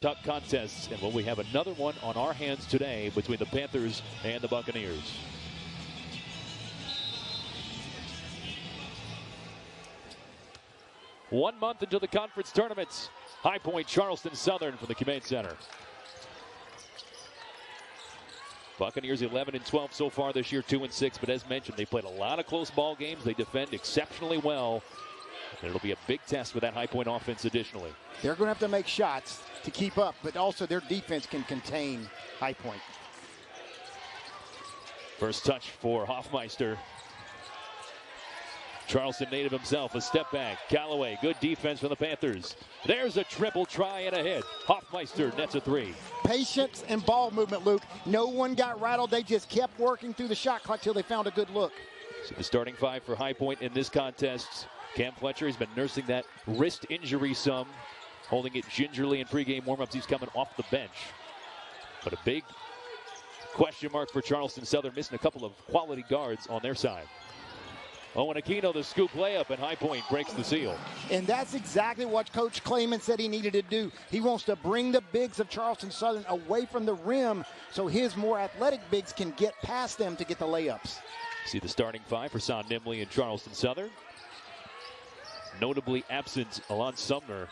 Tough contests, and will we have another one on our hands today between the Panthers and the Buccaneers? One month into the conference tournaments, High Point, Charleston Southern from the Humane Center. Buccaneers 11-12 so far this year, 2-6. But as mentioned, they played a lot of close ball games. They defend exceptionally well. And it'll be a big test with that High Point offense additionally. They're going to have to make shots to keep up, but also their defense can contain High Point. First touch for Hafemeister. Charleston native himself, a step back. Callaway, good defense from the Panthers. There's a triple try and a hit. Hafemeister nets a three. Patience and ball movement, Luke. No one got rattled. They just kept working through the shot clock till they found a good look. So the starting five for High Point in this contest. Cam Fletcher, he's been nursing that wrist injury some, holding it gingerly in pregame warmups. He's coming off the bench. But a big question mark for Charleston Southern, missing a couple of quality guards on their side. Owen Aquino, the scoop layup, and High Point breaks the seal. And that's exactly what Coach Clayman said he needed to do. He wants to bring the bigs of Charleston Southern away from the rim so his more athletic bigs can get past them to get the layups. See the starting five for Son Nimley and Charleston Southern. Notably absent Alon Sumner,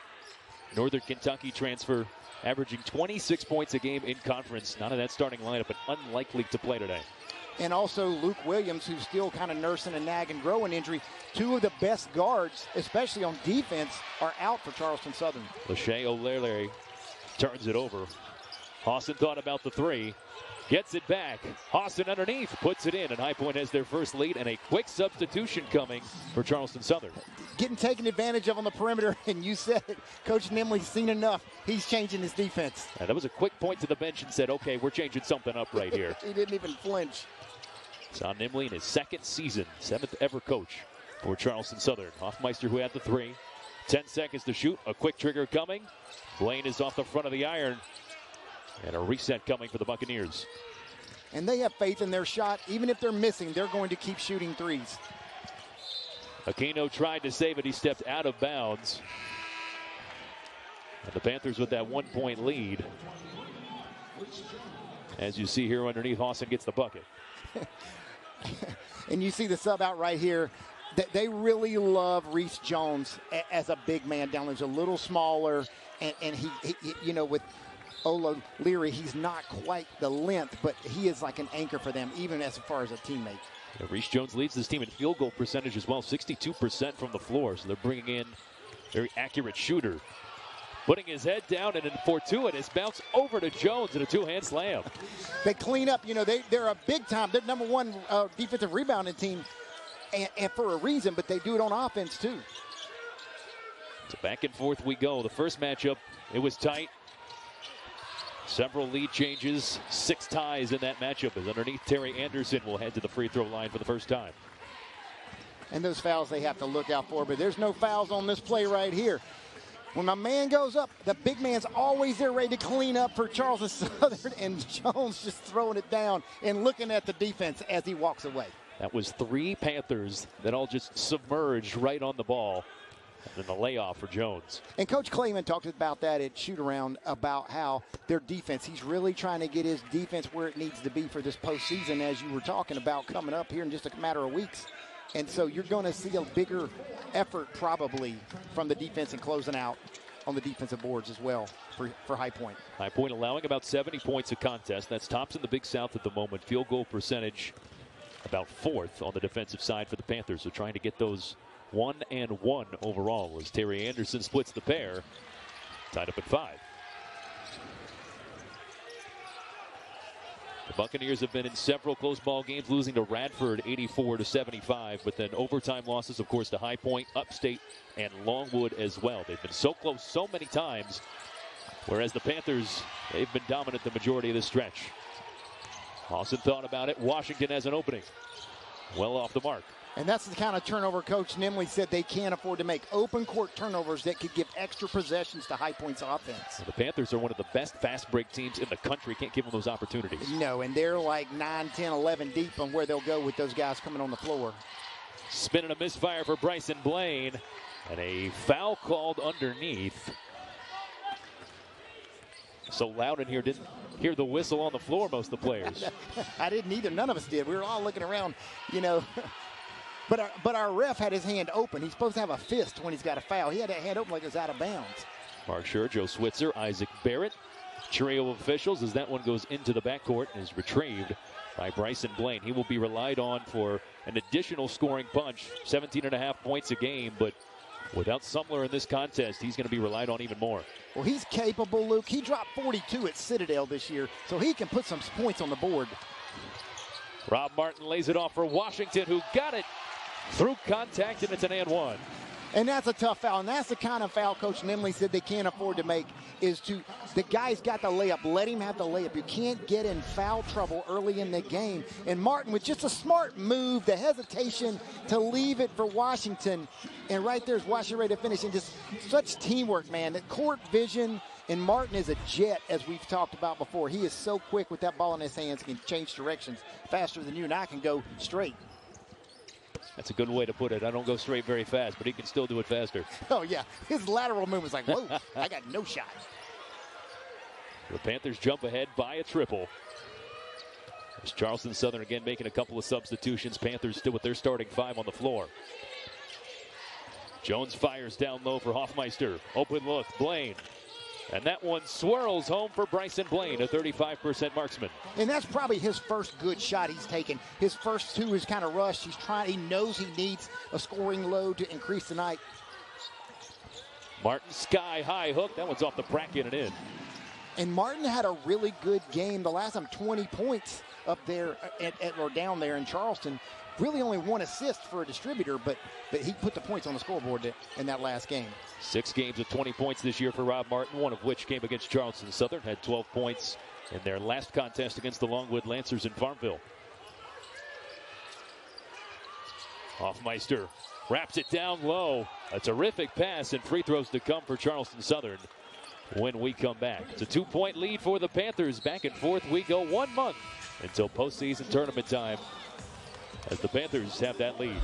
Northern Kentucky transfer, averaging 26 points a game in conference. Not in that starting lineup, but unlikely to play today. And also Luke Williams, who's still kind of nursing a nag and growing injury. Two of the best guards, especially on defense, are out for Charleston Southern. Lachey O'Leary turns it over. Hawson thought about the three. Gets it back. Hawson underneath, puts it in, and High Point has their first lead, and a quick substitution coming for Charleston Southern. Getting taken advantage of on the perimeter, and you said it, Coach Nimley's seen enough. He's changing his defense. That was a quick point to the bench and said, okay, we're changing something up right here. He didn't even flinch. Son Nimley in his second season, 7th ever coach for Charleston Southern. Hafemeister, who had the three. 10 seconds to shoot, a quick trigger coming. Blaine is off the front of the iron. And a reset coming for the Buccaneers. And they have faith in their shot. Even if they're missing, they're going to keep shooting threes. Aquino tried to save it. He stepped out of bounds. And the Panthers with that 1 point lead. As you see here underneath, Hawson gets the bucket. And you see the sub out right here. They really love Reese Jones as a big man down there. He's a little smaller. And he you know, with O'Leary, he's not quite the length, but he is like an anchor for them, even as far as a teammate. Yeah, Reese Jones leads this team in field goal percentage as well, 62% from the floor. So they're bringing in a very accurate shooter. Putting his head down and a fortuitous bounce over to Jones and a two-hand slam. They clean up. You know, they're a big time. They're number one defensive rebounding team, and for a reason, but they do it on offense too. So back and forth we go. The first matchup, it was tight. Several lead changes, 6 ties in that matchup as underneath Terry Anderson will head to the free throw line for the first time. And those fouls they have to look out for, but there's no fouls on this play right here. When my man goes up, the big man's always there ready to clean up for Charleston Southern, and Jones just throwing it down and looking at the defense as he walks away. That was 3 Panthers that all just submerged right on the ball. And then the layoff for Jones. And Coach Clayman talked about that at shoot-around, about how their defense, he's really trying to get his defense where it needs to be for this postseason, as you were talking about, coming up here in just a matter of weeks. And so you're going to see a bigger effort probably from the defense and closing out on the defensive boards as well for High Point. High Point allowing about 70 points a contest. That's tops in the Big South at the moment. Field goal percentage about 4th on the defensive side for the Panthers. So trying to get those 1-1 overall as Terry Anderson splits the pair. Tied up at 5. The Buccaneers have been in several close ball games, losing to Radford 84-75, but then overtime losses, of course, to High Point, Upstate, and Longwood as well. They've been so close so many times, whereas the Panthers, they've been dominant the majority of this stretch. Hawson thought about it. Washington has an opening. Well off the mark. And that's the kind of turnover Coach Nimley said they can't afford to make. Open court turnovers that could give extra possessions to High Point's offense. The Panthers are one of the best fast break teams in the country. Can't give them those opportunities. No, and they're like 9, 10, 11 deep on where they'll go with those guys coming on the floor. Spin and a misfire for Bryson Blaine. And a foul called underneath. So loud in here, didn't hear the whistle on the floor, most of the players. I didn't either. None of us did. We were all looking around, you know. But our ref had his hand open. He's supposed to have a fist when he's got a foul. He had that hand open like it was out of bounds. Mark Schur, Joe Switzer, Isaac Barrett. Trio of officials as that one goes into the backcourt and is retrieved by Bryson Blaine. He will be relied on for an additional scoring punch, 17.5 points a game, but without Sumler in this contest, he's going to be relied on even more. Well, he's capable, Luke. He dropped 42 at Citadel this year, so he can put some points on the board. Rob Martin lays it off for Washington, who got it through contact, and it's an and one. And that's a tough foul, and that's the kind of foul Coach Nimley said they can't afford to make, is to, the guy's got the layup, let him have the layup. You can't get in foul trouble early in the game. And Martin, with just a smart move, the hesitation to leave it for Washington, and right there's Washington ready to finish, and just such teamwork, man. The court vision, and Martin is a jet, as we've talked about before. He is so quick with that ball in his hands, he can change directions faster than you and I can go straight. That's a good way to put it. I don't go straight very fast, but he can still do it faster. Oh, yeah. His lateral movement is like, whoa, I got no shot. The Panthers jump ahead by a triple. As Charleston Southern again making a couple of substitutions. Panthers still with their starting five on the floor. Jones fires down low for Hafemeister. Open look, Blaine. And that one swirls home for Bryson Blaine, a 35% marksman. And that's probably his first good shot he's taken. His first two is kind of rushed. He knows he needs a scoring load to increase tonight. Martin sky high hook. That one's off the bracket and in. And Martin had a really good game. The last time 20 points up there or down there in Charleston. Really only one assist for a distributor, but he put the points on the scoreboard in that last game. 6 games of 20 points this year for Rob Martin, one of which came against Charleston Southern. Had 12 points in their last contest against the Longwood Lancers in Farmville. Hafemeister wraps it down low. A terrific pass and free throws to come for Charleston Southern when we come back. It's a 2-point lead for the Panthers. Back and forth we go 1 month until postseason tournament time, as the Panthers have that lead.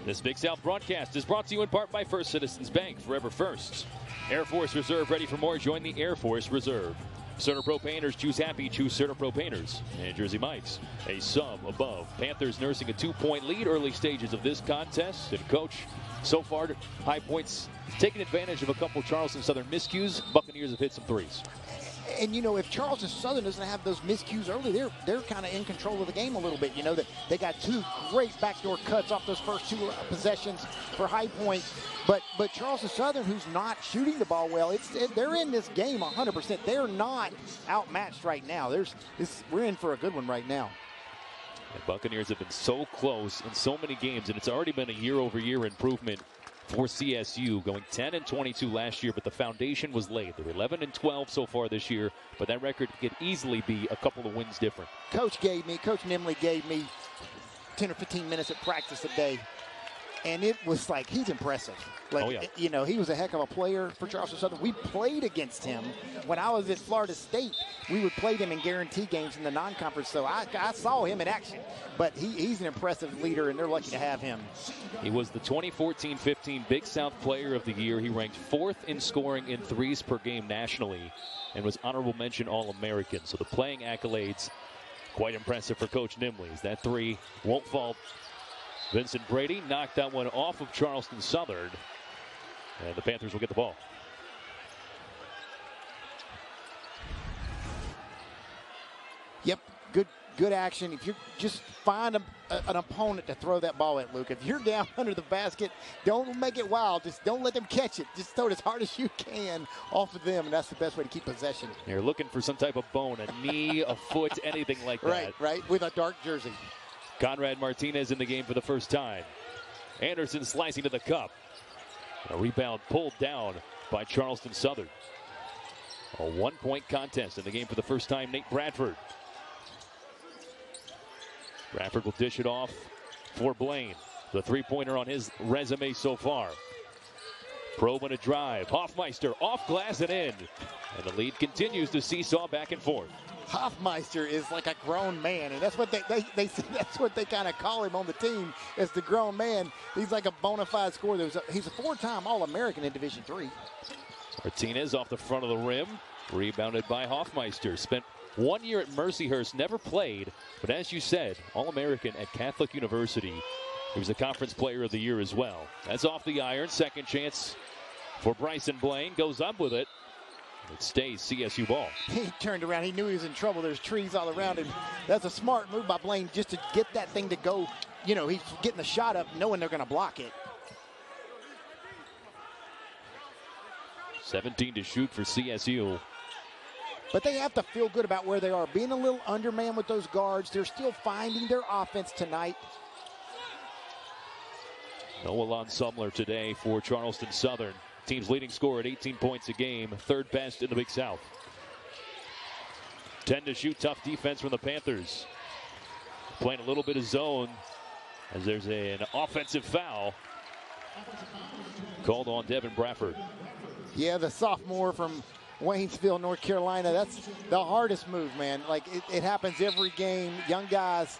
This Big South broadcast is brought to you in part by First Citizens Bank, forever first. Air Force Reserve, ready for more? Join the Air Force Reserve. CertaPro Painters, choose happy, choose CertaPro Painters. And Jersey Mike's, a sub above. Panthers nursing a 2-point lead early stages of this contest. And coach, so far, High Point's taking advantage of a couple Charleston Southern miscues. Buccaneers have hit some threes. And, you know, if Charleston Southern doesn't have those miscues early, they're kind of in control of the game a little bit. You know, that they got 2 great backdoor cuts off those first 2 possessions for High Point. But Charleston Southern, who's not shooting the ball well, they're in this game 100%. They're not outmatched right now. We're in for a good one right now. The Buccaneers have been so close in so many games, and it's already been a year-over-year improvement for CSU, going 10-22 last year, but the foundation was laid. They're 11-12 so far this year, but that record could easily be a couple of wins different. Coach Nimley gave me 10 or 15 minutes at practice a day, and it was like, he's impressive. Like, oh, yeah. You know, he was a heck of a player for Charleston Southern. We played against him when I was at Florida State. We would play them in guarantee games in the non-conference, so I saw him in action. But he's an impressive leader, and they're lucky to have him. He was the 2014-15 Big South Player of the Year. He ranked 4th in scoring in threes per game nationally and was honorable mention All-American. So the playing accolades, quite impressive for Coach Nimley. That three won't fall. Vincent Brady knocked that one off of Charleston Southern, and the Panthers will get the ball. Yep, good action. If you just find an opponent to throw that ball at, Luke. If you're down under the basket, don't make it wild. Just don't let them catch it. Just throw it as hard as you can off of them, and that's the best way to keep possession. You're looking for some type of bone, a knee, a foot, anything like that. Right, with a dark jersey. Conrad Martinez in the game for the first time. Anderson slicing to the cup. A rebound pulled down by Charleston Southern. A 1-point contest in the game for the first time. Nate Bradford. Bradford will dish it off for Blaine. The three-pointer on his resume so far. Probe and a drive. Hafemeister off glass and in. And the lead continues to seesaw back and forth. Hafemeister is like a grown man, and that's what they that's what they kind of call him on the team, as the grown man. He's like a bona fide scorer. He's a 4-time All-American in Division III. Martinez off the front of the rim, rebounded by Hafemeister. Spent 1 year at Mercyhurst, never played, but as you said, All-American at Catholic University. He was the Conference Player of the Year as well. That's off the iron. Second chance for Bryson Blaine. Goes up with it. It stays CSU ball. He turned around. He knew he was in trouble. There's trees all around him. That's a smart move by Blaine, just to get that thing to go. You know, he's getting the shot up knowing they're going to block it. 17 to shoot for CSU. But they have to feel good about where they are. Being a little underman with those guards, they're still finding their offense tonight. Noah Sumler today for Charleston Southern. Team's leading scorer at 18 points a game, third best in the Big South. 10 to shoot, tough defense from the Panthers. Playing a little bit of zone as there's an offensive foul called on Devin Bradford. Yeah, the sophomore from Waynesville, North Carolina. That's the hardest move, man. Like, it happens every game. Young guys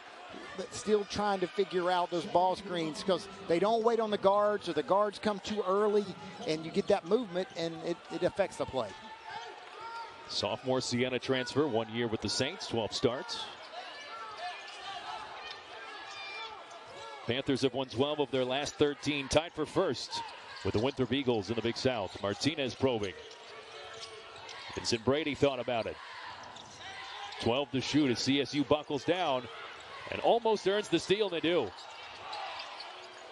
still trying to figure out those ball screens because they don't wait on the guards, or the guards come too early, and you get that movement, and it affects the play. Sophomore Siena transfer, 1 year with the Saints, 12 starts. Panthers have won 12 of their last 13, tied for first with the Winthrop Eagles in the Big South. Martinez probing. Vincent Brady thought about it. 12 to shoot as CSU buckles down and almost earns the steal. They do.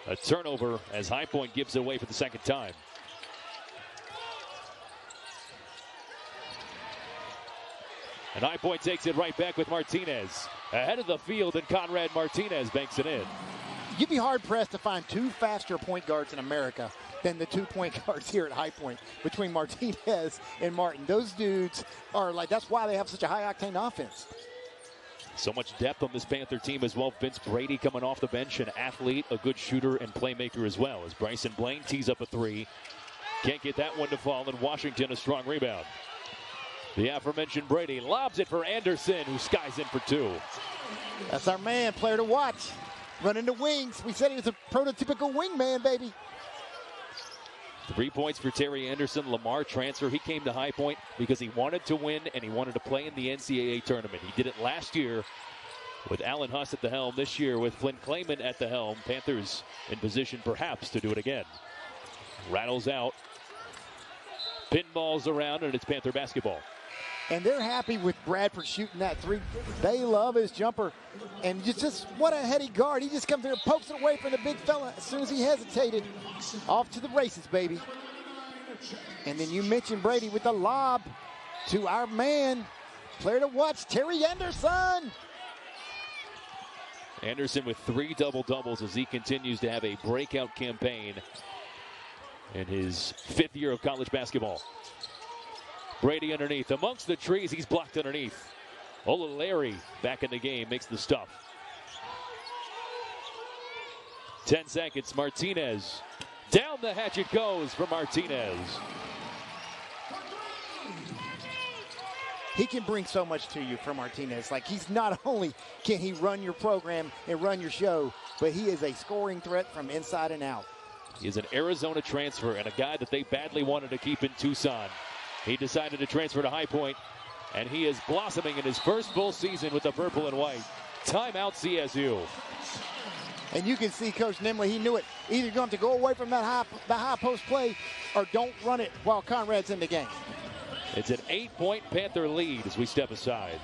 A turnover as High Point gives it away for the second time. And High Point takes it right back with Martinez. Ahead of the field, and Conrad Martinez banks it in. You'd be hard-pressed to find two faster point guards in America than the 2 point guards here at High Point between Martinez and Martin. Those dudes are like, that's why they have such a high-octane offense. So much depth on this Panther team as well. Vince Brady coming off the bench, an athlete, a good shooter, and playmaker as well. As Bryson Blaine tees up a three. Can't get that one to fall, and Washington a strong rebound. The aforementioned Brady lobs it for Anderson, who skies in for two. That's our man, player to watch. Running the wings. We said he was a prototypical wingman, baby. 3 points for Terry Anderson. Lamar transfer. He came to High Point because he wanted to win and he wanted to play in the NCAA tournament. He did it last year with Alan Huss at the helm. This year with Flynn Clayman at the helm. Panthers in position perhaps to do it again. Rattles out. Pinballs around, and it's Panther basketball. And they're happy with Bradford shooting that three. They love his jumper. And just what a heady guard. He just comes there and pokes it away from the big fella as soon as he hesitated. Off to the races, baby. And then you mentioned Brady with the lob to our man, player to watch, Terry Anderson. Anderson with 3 double-doubles as he continues to have a breakout campaign in his 5th year of college basketball. Brady underneath. Amongst the trees, he's blocked underneath. Larry back in the game, makes the stuff. 10 seconds, Martinez. Down the hatch it goes for Martinez. He can bring so much to you from Martinez. Like, he's not only can he run your program and run your show, but he is a scoring threat from inside and out. He is an Arizona transfer and a guy that they badly wanted to keep in Tucson. He decided to transfer to High Point, and he is blossoming in his first full season with the purple and white. Timeout CSU. And you can see Coach Nimley, he knew it. Either you're going to go away from that high post play or don't run it while Conrad's in the game. It's an 8-point Panther lead as we step aside.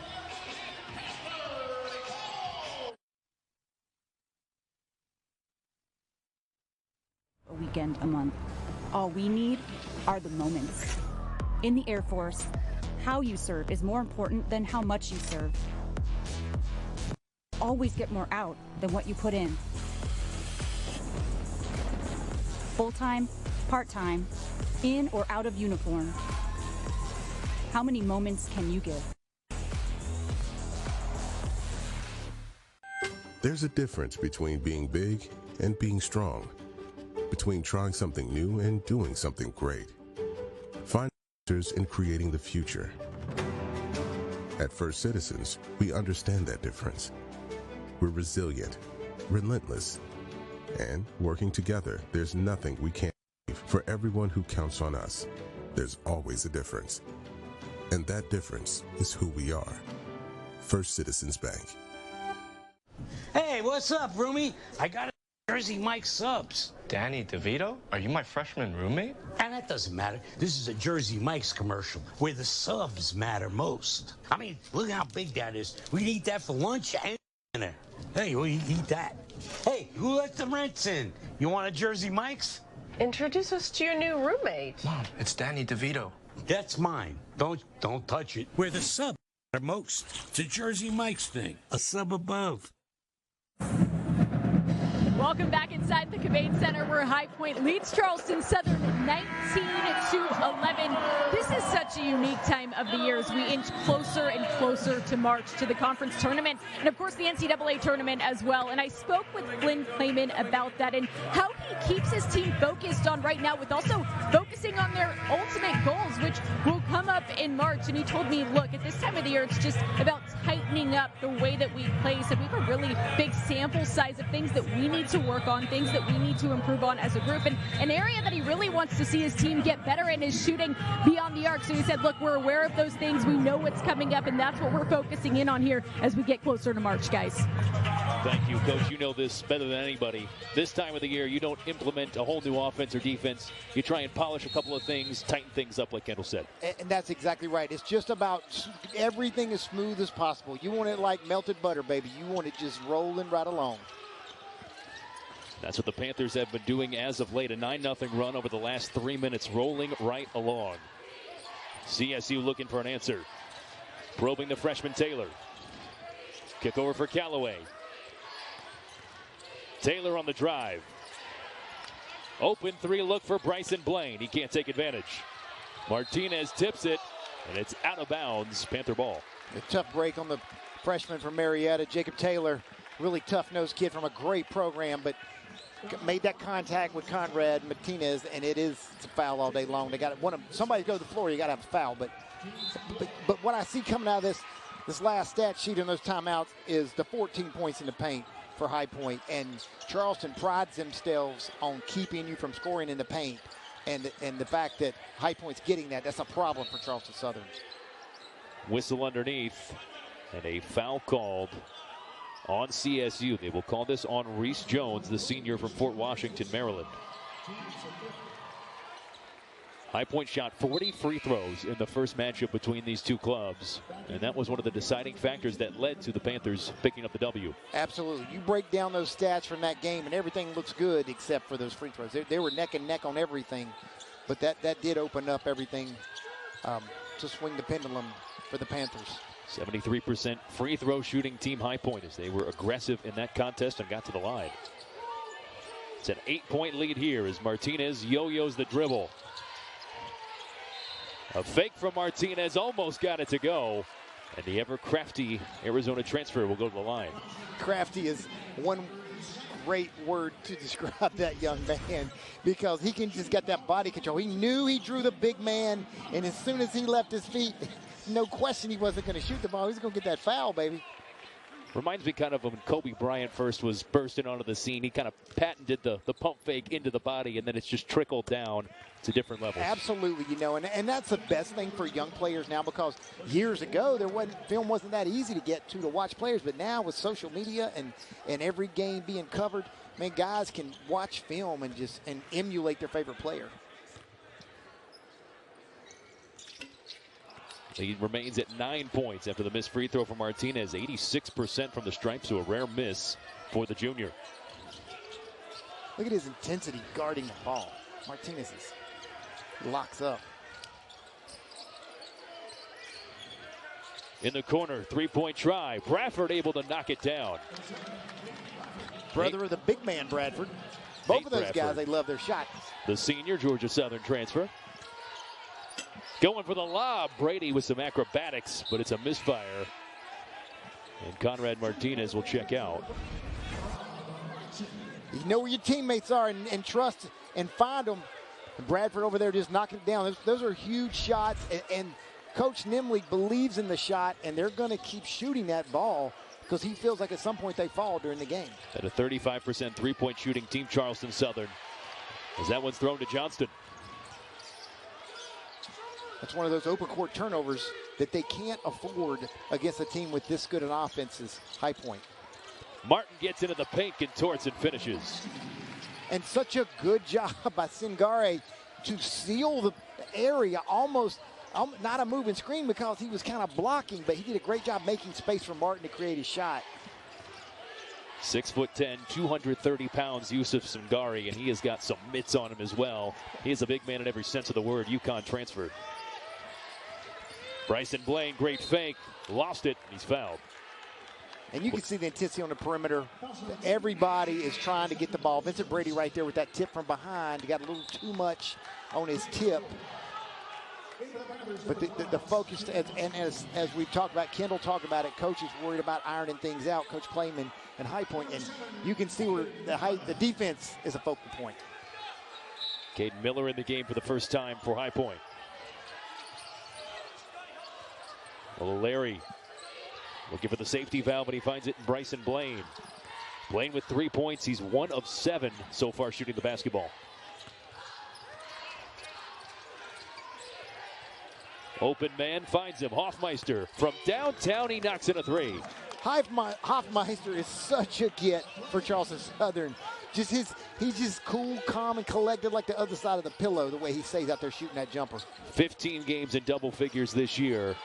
A weekend a month. All we need are the moments. In the Air Force, how you serve is more important than how much you serve. Always get more out than what you put in. Full-time, part-time, in or out of uniform. How many moments can you give? There's a difference between being big and being strong, between trying something new and doing something great. Find answers in creating the future. At First Citizens, we understand that difference. We're resilient, relentless, and working together, there's nothing we can't achieve. For everyone who counts on us, there's always a difference. And that difference is who we are. First Citizens Bank. Hey, what's up, roomie? I got a Jersey Mike subs. Danny DeVito? Are you my freshman roommate? And that doesn't matter. This is a Jersey Mike's commercial where the subs matter most. I mean, look how big that is. We can eat that for lunch and dinner. Hey, we eat that. Hey, who let the rents in? You want a Jersey Mike's? Introduce us to your new roommate. Mom, it's Danny DeVito. That's mine. Don't touch it. Where the subs matter most. It's a Jersey Mike's thing. A sub above. Welcome back inside the Cabane Center where High Point leads Charleston Southern 19-11. This is such a unique time of the year as we inch closer and closer to March, to the conference tournament, and of course the NCAA tournament as well. And I spoke with Flynn Clayman about that and how he keeps his team focused on right now with also focusing on their ultimate goals, which will come up in March. And he told me, look, at this time of the year, it's just about tightening up the way that we play. So we have a really big sample size of things that we need to work on, things that we need to improve on as a group. And an area that he really wants to see his team get better in is shooting beyond the arc. So he said, look, we're aware of those things. We know what's coming up, and that's what we're focusing in on here as we get closer to March, guys. Thank you, Coach. You know this better than anybody. This time of the year, you don't implement a whole new offense or defense. You try and polish a couple of things, tighten things up, like Kendall said. And that's exactly right. It's just about everything as smooth as possible. You want it like melted butter, baby. You want it just rolling right along. That's what the Panthers have been doing as of late. A 9-0 run over the last 3 minutes, rolling right along. CSU looking for an answer. Probing the freshman Taylor. Kick over for Callaway. Taylor on the drive. Open three look for Bryson Blaine. He can't take advantage. Martinez tips it, and it's out of bounds. Panther ball. A tough break on the freshman from Marietta, Jacob Taylor. Really tough-nosed kid from a great program, but made that contact with Conrad Martinez, and it's a foul all day long. They got somebody to go to the floor. You got to have a foul, but what I see coming out of this last stat sheet in those timeouts is the 14 points in the paint for High Point, and Charleston prides themselves on keeping you from scoring in the paint, and the fact that High Point's getting that's a problem for Charleston Southern. Whistle underneath, and a foul called on CSU. They will call this on Reese Jones, the senior from Fort Washington, Maryland. High Point shot 40 free throws in the first matchup between these two clubs, and that was one of the deciding factors that led to the Panthers picking up the W. Absolutely. You break down those stats from that game, and everything looks good except for those free throws. They were neck and neck on everything, but that did open up everything to swing the pendulum for the Panthers. 73% free throw shooting team High Point as they were aggressive in that contest and got to the line. It's an 8-point lead here as Martinez yo-yos the dribble. A fake from Martinez, almost got it to go. And the ever-crafty Arizona transfer will go to the line. Crafty is one great word to describe that young man, because he can just get that body control. He knew he drew the big man, and as soon as he left his feet, no question he wasn't going to shoot the ball. He was going to get that foul, baby. Reminds me kind of when Kobe Bryant first was bursting onto the scene. He kind of patented the pump fake into the body, and then it's just trickled down to different levels. Absolutely, you know, and that's the best thing for young players now, because years ago film wasn't that easy to get to watch players, but now with social media and every game being covered, man, guys can watch film and emulate their favorite player. He remains at 9 points after the missed free throw from Martinez. 86% from the stripe, so a rare miss for the junior. Look at his intensity guarding the ball. Martinez locks up. In the corner, three-point try. Bradford able to knock it down. Brother of the big man, Bradford. Both of those guys, they love their shot. The senior Georgia Southern transfer. Going for the lob. Brady with some acrobatics, but it's a misfire. And Conrad Martinez will check out. You know where your teammates are and trust and find them. And Bradford over there just knocking it down. Those are huge shots, and Coach Nimley believes in the shot, and they're going to keep shooting that ball because he feels like at some point they fall during the game. At a 35% three-point shooting team, Charleston Southern, as that one's thrown to Johnston. That's one of those open court turnovers that they can't afford against a team with this good an offense as High Point. Martin gets into the paint, and Tortson finishes. And such a good job by Singare to seal the area, almost not a moving screen because he was kind of blocking, but he did a great job making space for Martin to create his shot. 6'10", 230 pounds, Yusuf Singare, and he has got some mitts on him as well. He is a big man in every sense of the word. UConn transfer. Bryson Blaine, great fake, lost it, and he's fouled. And you can see the intensity on the perimeter. Everybody is trying to get the ball. Vincent Brady right there with that tip from behind. He got a little too much on his tip. But the focus, as we've talked about, Kendall talked about it, coach is worried about ironing things out, Coach Clayman and High Point. And you can see where the defense is a focal point. Caden Miller in the game for the first time for High Point. Well, Larry looking for the safety valve, and he finds it in Bryson Blaine. Blaine with 3 points. He's 1 of 7 so far shooting the basketball. Open man finds him. Hafemeister from downtown. He knocks in a three. Hafemeister is such a get for Charleston Southern. He's just cool, calm, and collected like the other side of the pillow, the way he stays out there shooting that jumper. 15 games in double figures this year.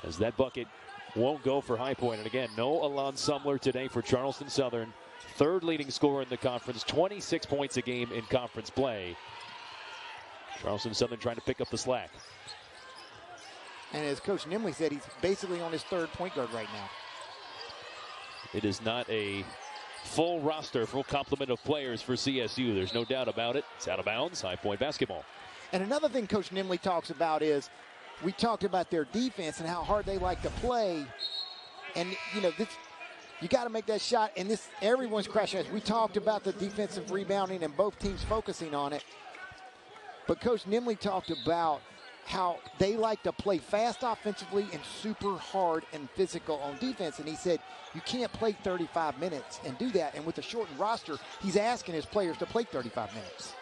As that bucket won't go for High Point. And again, no Alon Sumler today for Charleston Southern. Third leading scorer in the conference, 26 points a game in conference play. Charleston Southern trying to pick up the slack. And as Coach Nimley said, he's basically on his third point guard right now. It is not a full roster, full complement of players for CSU. There's no doubt about it. It's out of bounds. High Point basketball. And another thing Coach Nimley talks about is, we talked about their defense and how hard they like to play. And, you know, you got to make that shot. And everyone's crashing. We talked about the defensive rebounding and both teams focusing on it. But Coach Nimley talked about how they like to play fast offensively and super hard and physical on defense. And he said, you can't play 35 minutes and do that. And with a shortened roster, he's asking his players to play 35 minutes.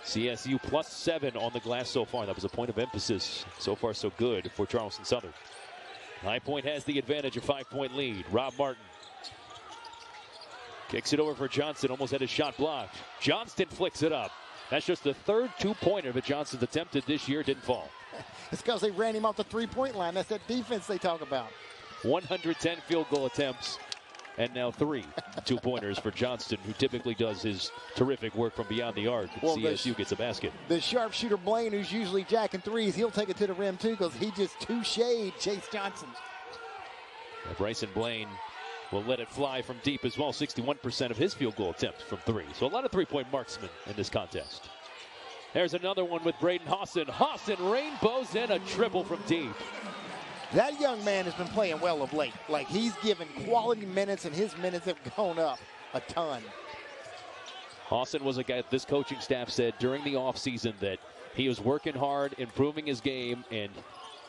CSU +7 on the glass so far. That was a point of emphasis. So far, so good for Charleston Southern. High Point has the advantage, a 5-point lead. Rob Martin kicks it over for Johnson. Almost had his shot blocked. Johnston flicks it up. That's just the third two-pointer that Johnson's attempted this year. Didn't fall. It's because they ran him off the three-point line. That's that defense they talk about. 110 field goal attempts. And now 3 two-pointers for Johnston, who typically does his terrific work from beyond the arc. Well, CSU gets a basket. The sharpshooter Blaine, who's usually jacking threes, he'll take it to the rim too because he just touche'd Chase Johnson. Bryson Blaine will let it fly from deep as well. 61% of his field goal attempts from 3. So a lot of three-point marksmen in this contest. There's another one with Braden Hawson. Hawson rainbows in a triple from deep. That young man has been playing well of late. Like, he's given quality minutes, and his minutes have gone up a ton. Hawson was a guy this coaching staff said during the offseason that he was working hard, improving his game, and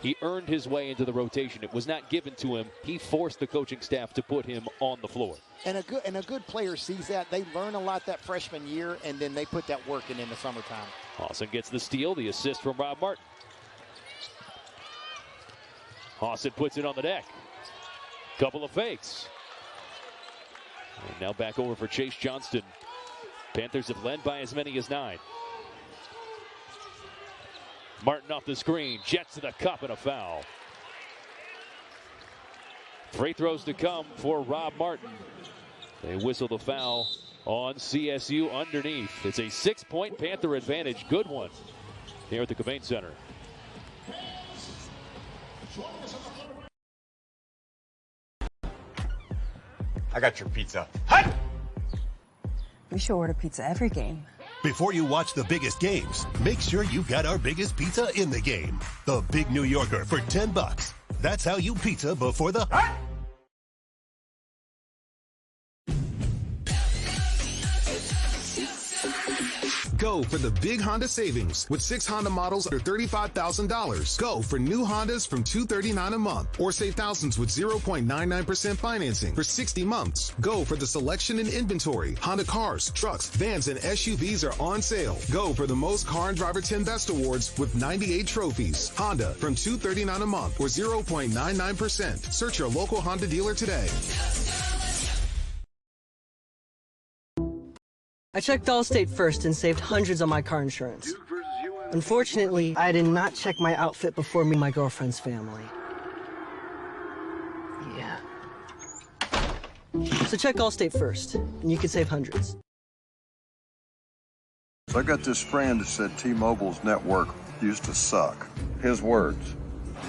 he earned his way into the rotation. It was not given to him. He forced the coaching staff to put him on the floor. And a good player sees that. They learn a lot that freshman year, and then they put that work in the summertime. Hawson gets the steal, the assist from Rob Martin. Hawson puts it on the deck. Couple of fakes. And now back over for Chase Johnston. Panthers have led by as many as 9. Martin off the screen, jets to the cup, and a foul. Free throws to come for Rob Martin. They whistle the foul on CSU underneath. It's a 6-point Panther advantage. Good one here at the Cobain Center. I got your pizza. Hut! We should order pizza every game. Before you watch the biggest games, make sure you've got our biggest pizza in the game. The Big New Yorker for $10. That's how you pizza before the... Hut! Go for the big Honda savings with 6 Honda models under $35,000. Go for new Hondas from $239 a month or save thousands with 0.99% financing for 60 months. Go for the selection and inventory. Honda cars, trucks, vans, and SUVs are on sale. Go for the most Car and Driver 10 Best Awards with 98 trophies. Honda from $239 a month or 0.99%. Search your local Honda dealer today. I checked Allstate first and saved hundreds on my car insurance. Unfortunately, I did not check my outfit before meeting my girlfriend's family. Yeah. So check Allstate first, and you can save hundreds. So I got this friend that said T-Mobile's network used to suck. His words.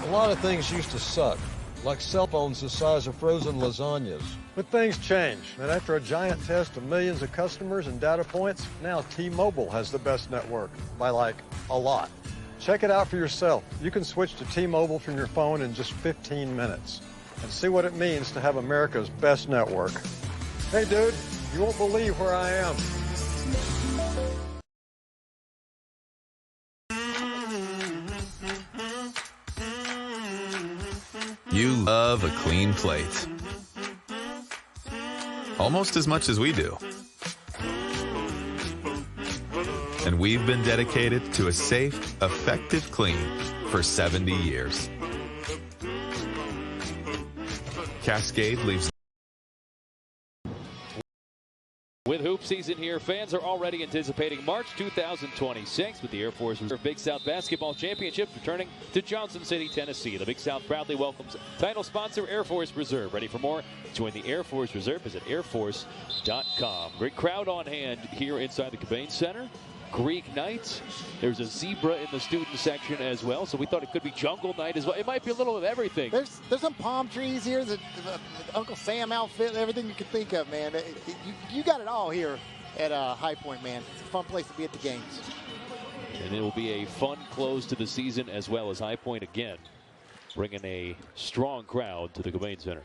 A lot of things used to suck, like cell phones the size of frozen lasagnas. But things change, and after a giant test of millions of customers and data points, now T-Mobile has the best network, by like, a lot. Check it out for yourself. You can switch to T-Mobile from your phone in just 15 minutes and see what it means to have America's best network. Hey dude, you won't believe where I am. You love a clean plate. Almost as much as we do. And we've been dedicated to a safe, effective clean for 70 years. Cascade leaves. With hoop season here, fans are already anticipating March 2026 with the Air Force Reserve Big South Basketball Championship returning to Johnson City, Tennessee. The Big South proudly welcomes title sponsor Air Force Reserve. Ready for more? Join the Air Force Reserve. Visit airforce.com. Great crowd on hand here inside the Cobain Center. Greek night. There's a zebra in the student section as well, so we thought it could be jungle night as well. It might be a little of everything. There's some palm trees here, the Uncle Sam outfit, everything you can think of, man. You got it all here at High Point, man. It's a fun place to be at the games. And it will be a fun close to the season as well as High Point again, bringing a strong crowd to the Cobain Center.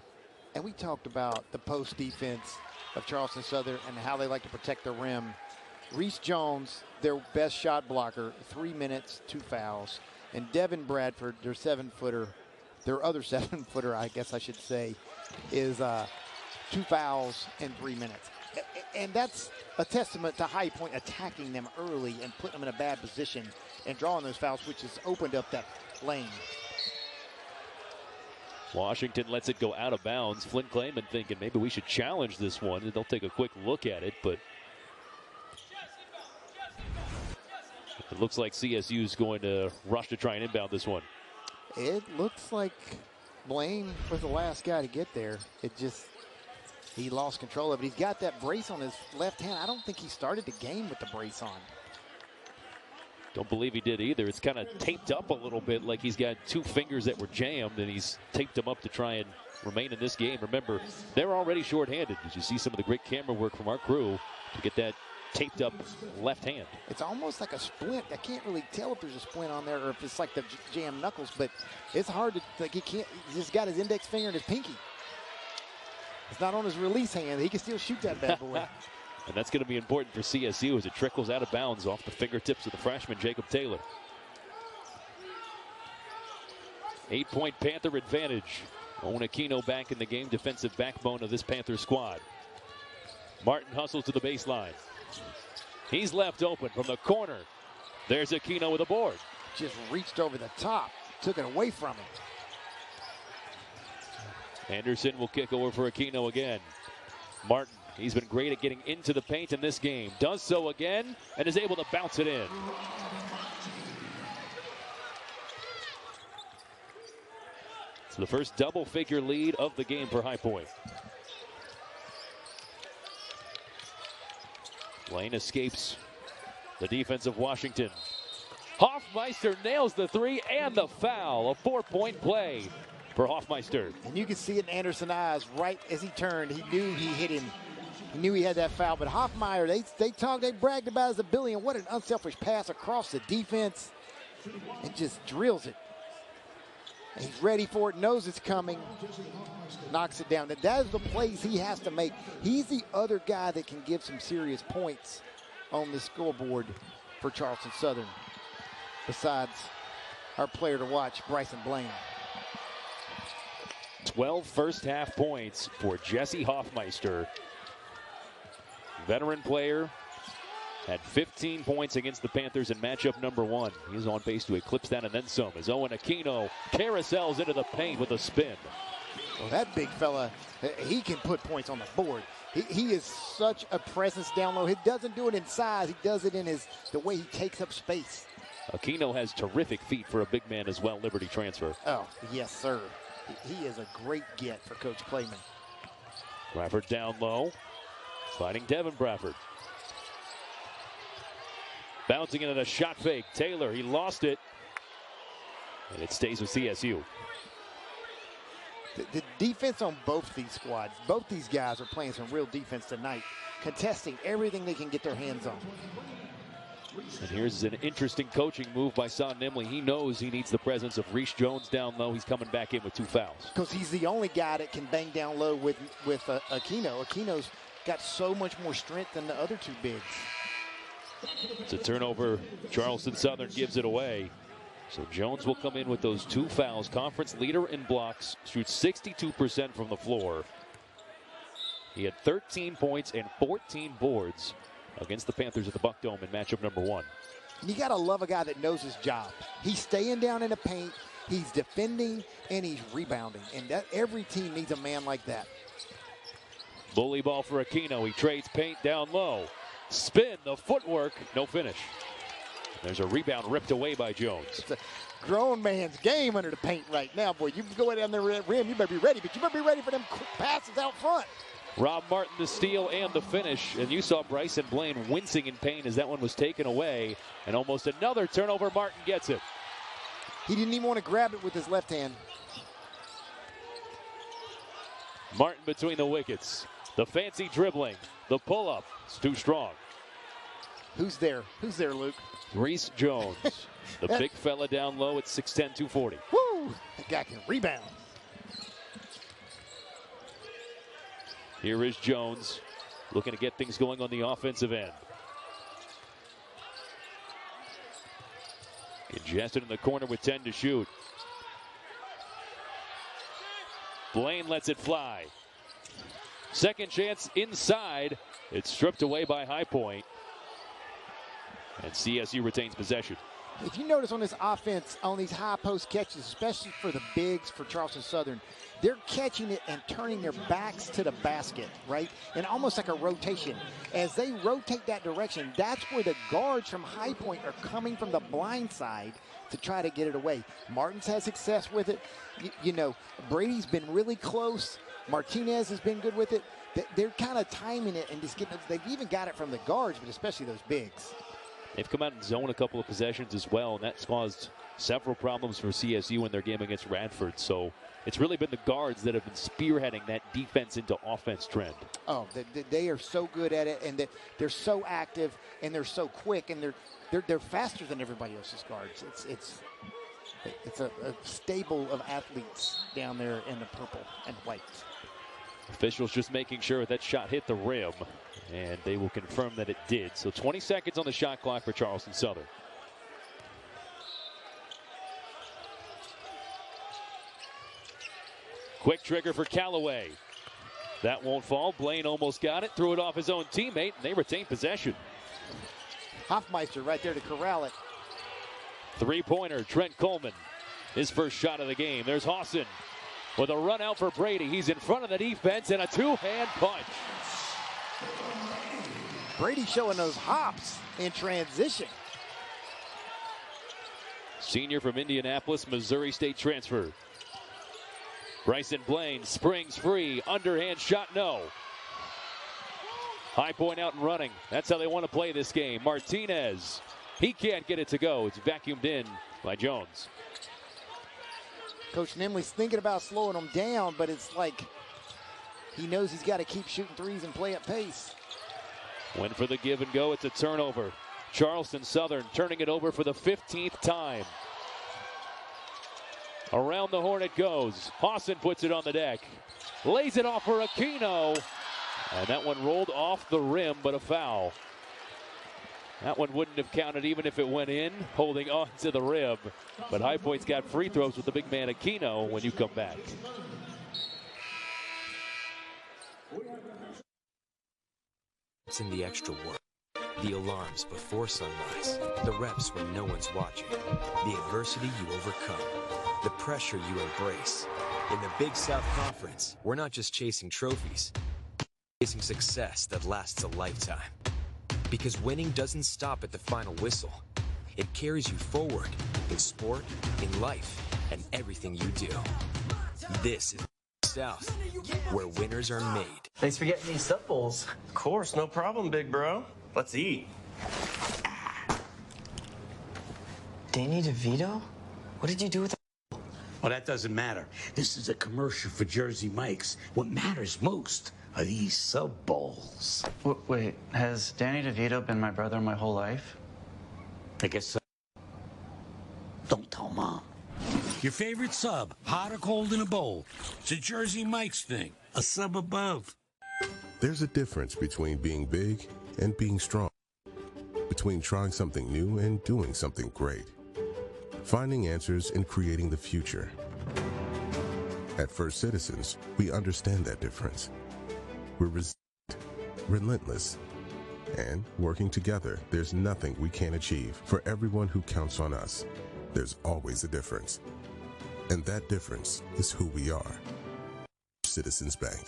And we talked about the post defense of Charleston Southern and how they like to protect the rim. Reese Jones, their best shot blocker, 3 minutes, 2 fouls. And Devin Bradford, their 7-footer, their other 7-footer, I guess I should say, is 2 fouls in 3 minutes. And that's a testament to High Point attacking them early and putting them in a bad position and drawing those fouls, which has opened up that lane. Washington lets it go out of bounds. Flynn Clayman thinking maybe we should challenge this one. And they'll take a quick look at it, but it looks like CSU is going to rush to try and inbound this one. It looks like Blaine was the last guy to get there. He lost control of it. He's got that brace on his left hand. I don't think he started the game with the brace on. Don't believe he did either. It's kind of taped up a little bit, like he's got 2 fingers that were jammed, and he's taped them up to try and remain in this game. Remember, they're already shorthanded. Did you see some of the great camera work from our crew to get that taped up left hand? It's almost like a splint. I can't really tell if there's a splint on there or if it's like the jammed knuckles, but it's hard to, like, he can't, he's just got his index finger and his pinky. It's not on his release hand. He can still shoot that bad boy. And that's going to be important for CSU as it trickles out of bounds off the fingertips of the freshman, Jacob Taylor. 8-point Panther advantage. Owen Aquino back in the game, defensive backbone of this Panther squad. Martin hustles to the baseline. He's left open from the corner. There's Aquino with a board. Just reached over the top, took it away from him. Anderson will kick over for Aquino again. Martin, he's been great at getting into the paint in this game. Does so again and is able to bounce it in. It's the first double-figure lead of the game for High Point. Lane escapes the defense of Washington. Hafemeister nails the 3 and the foul. A 4-point play for Hafemeister. And you can see it in Anderson's eyes right as he turned. He knew he hit him. He knew he had that foul. But Hafemeister, they bragged about his ability, and what an unselfish pass across the defense. And just drills it. And he's ready for it, knows it's coming, knocks it down. And that is the plays he has to make. He's the other guy that can give some serious points on the scoreboard for Charleston Southern, besides our player to watch, Bryson Blaine. 12 first-half points for Jesse Hafemeister. Veteran player, had 15 points against the Panthers in matchup number 1. He's on pace to eclipse that and then some as Owen Aquino carousels into the paint with a spin. Well, that big fella, he can put points on the board. He is such a presence down low. He doesn't do it in size. He does it in the way he takes up space. Aquino has terrific feet for a big man as well, Liberty transfer. Oh, yes, sir. He is a great get for Coach Clayman. Bradford down low, fighting Devin Bradford. Bouncing in on a shot fake. Taylor, he lost it. And it stays with CSU. The defense on both these squads, both these guys are playing some real defense tonight, contesting everything they can get their hands on. And here's an interesting coaching move by Son Nimley. He knows he needs the presence of Reese Jones down low. He's coming back in with 2 fouls. Because he's the only guy that can bang down low with Aquino. Aquino's got so much more strength than the other 2 bigs. It's a turnover. Charleston Southern gives it away. So Jones will come in with those 2 fouls. Conference leader in blocks, shoots 62% from the floor. He had 13 points and 14 boards against the Panthers at the Buck Dome in matchup number 1. You got to love a guy that knows his job. He's staying down in the paint, he's defending, and he's rebounding. And that every team needs a man like that. Bully ball for Aquino. He trades paint down low. Spin, the footwork, no finish. There's a rebound ripped away by Jones. It's a grown man's game under the paint right now, boy. You go down the rim, you better be ready, but you better be ready for them passes out front. Rob Martin the steal and the finish, and you saw Bryson Blaine wincing in pain as that one was taken away, and almost another turnover. Martin gets it. He didn't even want to grab it with his left hand. Martin between the wickets. The fancy dribbling, the pull-up, it's too strong. Who's there? Who's there, Luke? Reese Jones, the big fella down low at 6'10", 240. Woo! That guy can rebound. Here is Jones, looking to get things going on the offensive end. Congested in the corner with 10 to shoot. Blaine lets it fly. Second chance inside. It's stripped away by High Point. And CSU retains possession. If you notice on this offense, on these high post catches, especially for the bigs for Charleston Southern, they're catching it and turning their backs to the basket, right? And almost like a rotation. As they rotate that direction, that's where the guards from High Point are coming from the blind side to try to get it away. Martin's had success with it. You know, Brady's been really close. Martinez has been good with it. They're kind of timing it and just getting it. They've even got it from the guards, but especially those bigs. They've come out and zone a couple of possessions as well, and that's caused several problems for CSU in their game against Radford. So it's really been the guards that have been spearheading that defense into offense trend. Oh, they are so good at it, and they're so active, and they're so quick, and they're faster than everybody else's guards. It's a stable of athletes down there in the purple and white. Officials just making sure that shot hit the rim, and they will confirm that it did. So 20 seconds on the shot clock for Charleston Southern. Quick trigger for Callaway. That won't fall. Blaine almost got it. Threw it off his own teammate, and they retain possession. Hafemeister right there to corral it. Three-pointer, Trent Coleman. His first shot of the game. There's Hawson with a run out for Brady. He's in front of the defense and a two-hand punch. Brady showing those hops in transition. Senior from Indianapolis, Missouri State transfer. Bryson Blaine springs free. Underhand shot, no. High Point out and running. That's how they want to play this game. Martinez. He can't get it to go. It's vacuumed in by Jones. Coach Nimley's thinking about slowing him down, but it's like he knows he's got to keep shooting threes and play at pace. Went for the give and go. It's a turnover. Charleston Southern turning it over for the 15th time. Around the horn it goes. Hawson puts it on the deck. Lays it off for Aquino. And that one rolled off the rim, but a foul. That one wouldn't have counted even if it went in, holding on to the rim. But High Point's got free throws with the big man Aquino when you come back. It's in the extra work. The alarms before sunrise. The reps when no one's watching. The adversity you overcome. The pressure you embrace. In the Big South Conference, we're not just chasing trophies. Chasing success that lasts a lifetime. Because winning doesn't stop at the final whistle. It carries you forward in sport, in life, and everything you do. This is South, where winners are made. Thanks for getting these sub bowls. Of course, no problem, big bro. Let's eat. Danny DeVito? What did you do with Well, that doesn't matter. This is a commercial for Jersey Mike's. What matters most are these sub bowls. Wait, has Danny DeVito been my brother my whole life? I guess so. Don't tell Mom. Your favorite sub, hot or cold in a bowl. It's a Jersey Mike's thing. A sub above. There's a difference between being big and being strong. Between trying something new and doing something great. Finding answers and creating the future. At First Citizens, we understand that difference. We're resilient, relentless, and working together, there's nothing we can't achieve. For everyone who counts on us, there's always a difference. And that difference is who we are. Citizens Bank.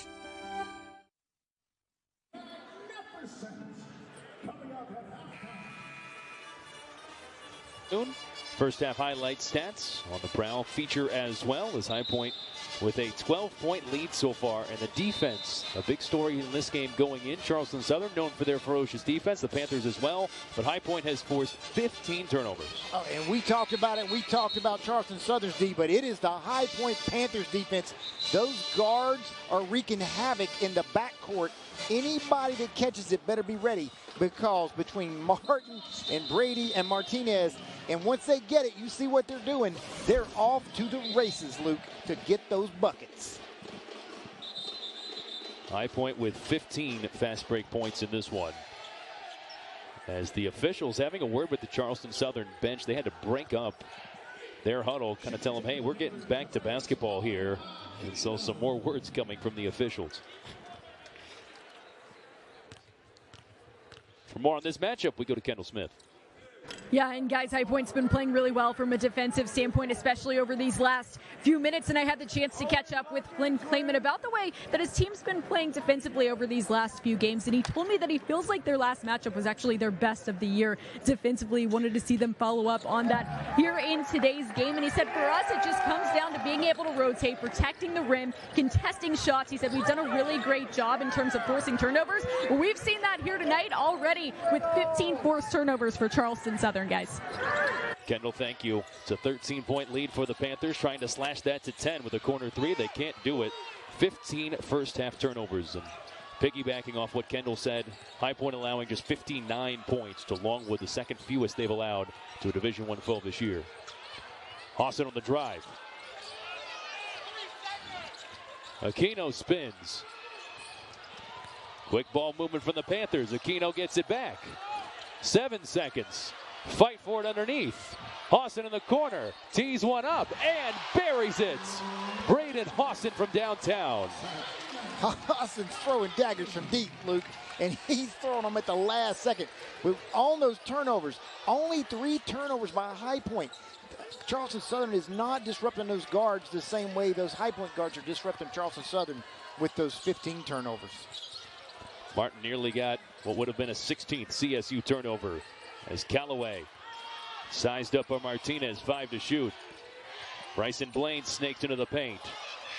First half highlight stats on the Prowl feature as well, as High Point with a 12-point lead so far. And the defense, a big story in this game going in. Charleston Southern known for their ferocious defense, the Panthers as well. But High Point has forced 15 turnovers. Oh, and we talked about it. We talked about Charleston Southern's D, but it is the High Point Panthers defense. Those guards are wreaking havoc in the backcourt. Anybody that catches it better be ready, because between Martin and Brady and Martinez, and once they get it, you see what they're doing. They're off to the races, Luke, to get those buckets. High Point with 15 fast break points in this one. As the officials having a word with the Charleston Southern bench, they had to break up their huddle, kind of tell them, hey, we're getting back to basketball here. And so some more words coming from the officials. For more on this matchup, we go to Kendall Smith. Yeah, and guys, High Point's been playing really well from a defensive standpoint, especially over these last few minutes. And I had the chance to catch up with Flynn Clayman about the way that his team's been playing defensively over these last few games. And he told me that he feels like their last matchup was actually their best of the year defensively. Wanted to see them follow up on that here in today's game. And he said, for us, it just comes down down to being able to rotate, protecting the rim, contesting shots. He said we've done a really great job in terms of forcing turnovers. Well, we've seen that here tonight already with 15 forced turnovers for Charleston Southern, guys. Kendall, thank you. It's a 13-point lead for the Panthers, trying to slash that to 10 with a corner three. They can't do it. 15 first-half turnovers. And piggybacking off what Kendall said, High Point allowing just 59 points to Longwood, the second fewest they've allowed to a Division I foe this year. Hawson on the drive. Aquino spins. Quick ball movement from the Panthers. Aquino gets it back. 7 seconds. Fight for it underneath. Hawson in the corner. Tees one up and buries it. Braden Hawson from downtown. Hawson's throwing daggers from deep, Luke, and he's throwing them at the last second. With all those turnovers, only 3 turnovers by High Point. Charleston Southern is not disrupting those guards the same way those High Point guards are disrupting Charleston Southern with those 15 turnovers. Martin nearly got what would have been a 16th CSU turnover as Callaway sized up on Martinez, 5 to shoot. Bryson Blaine snaked into the paint.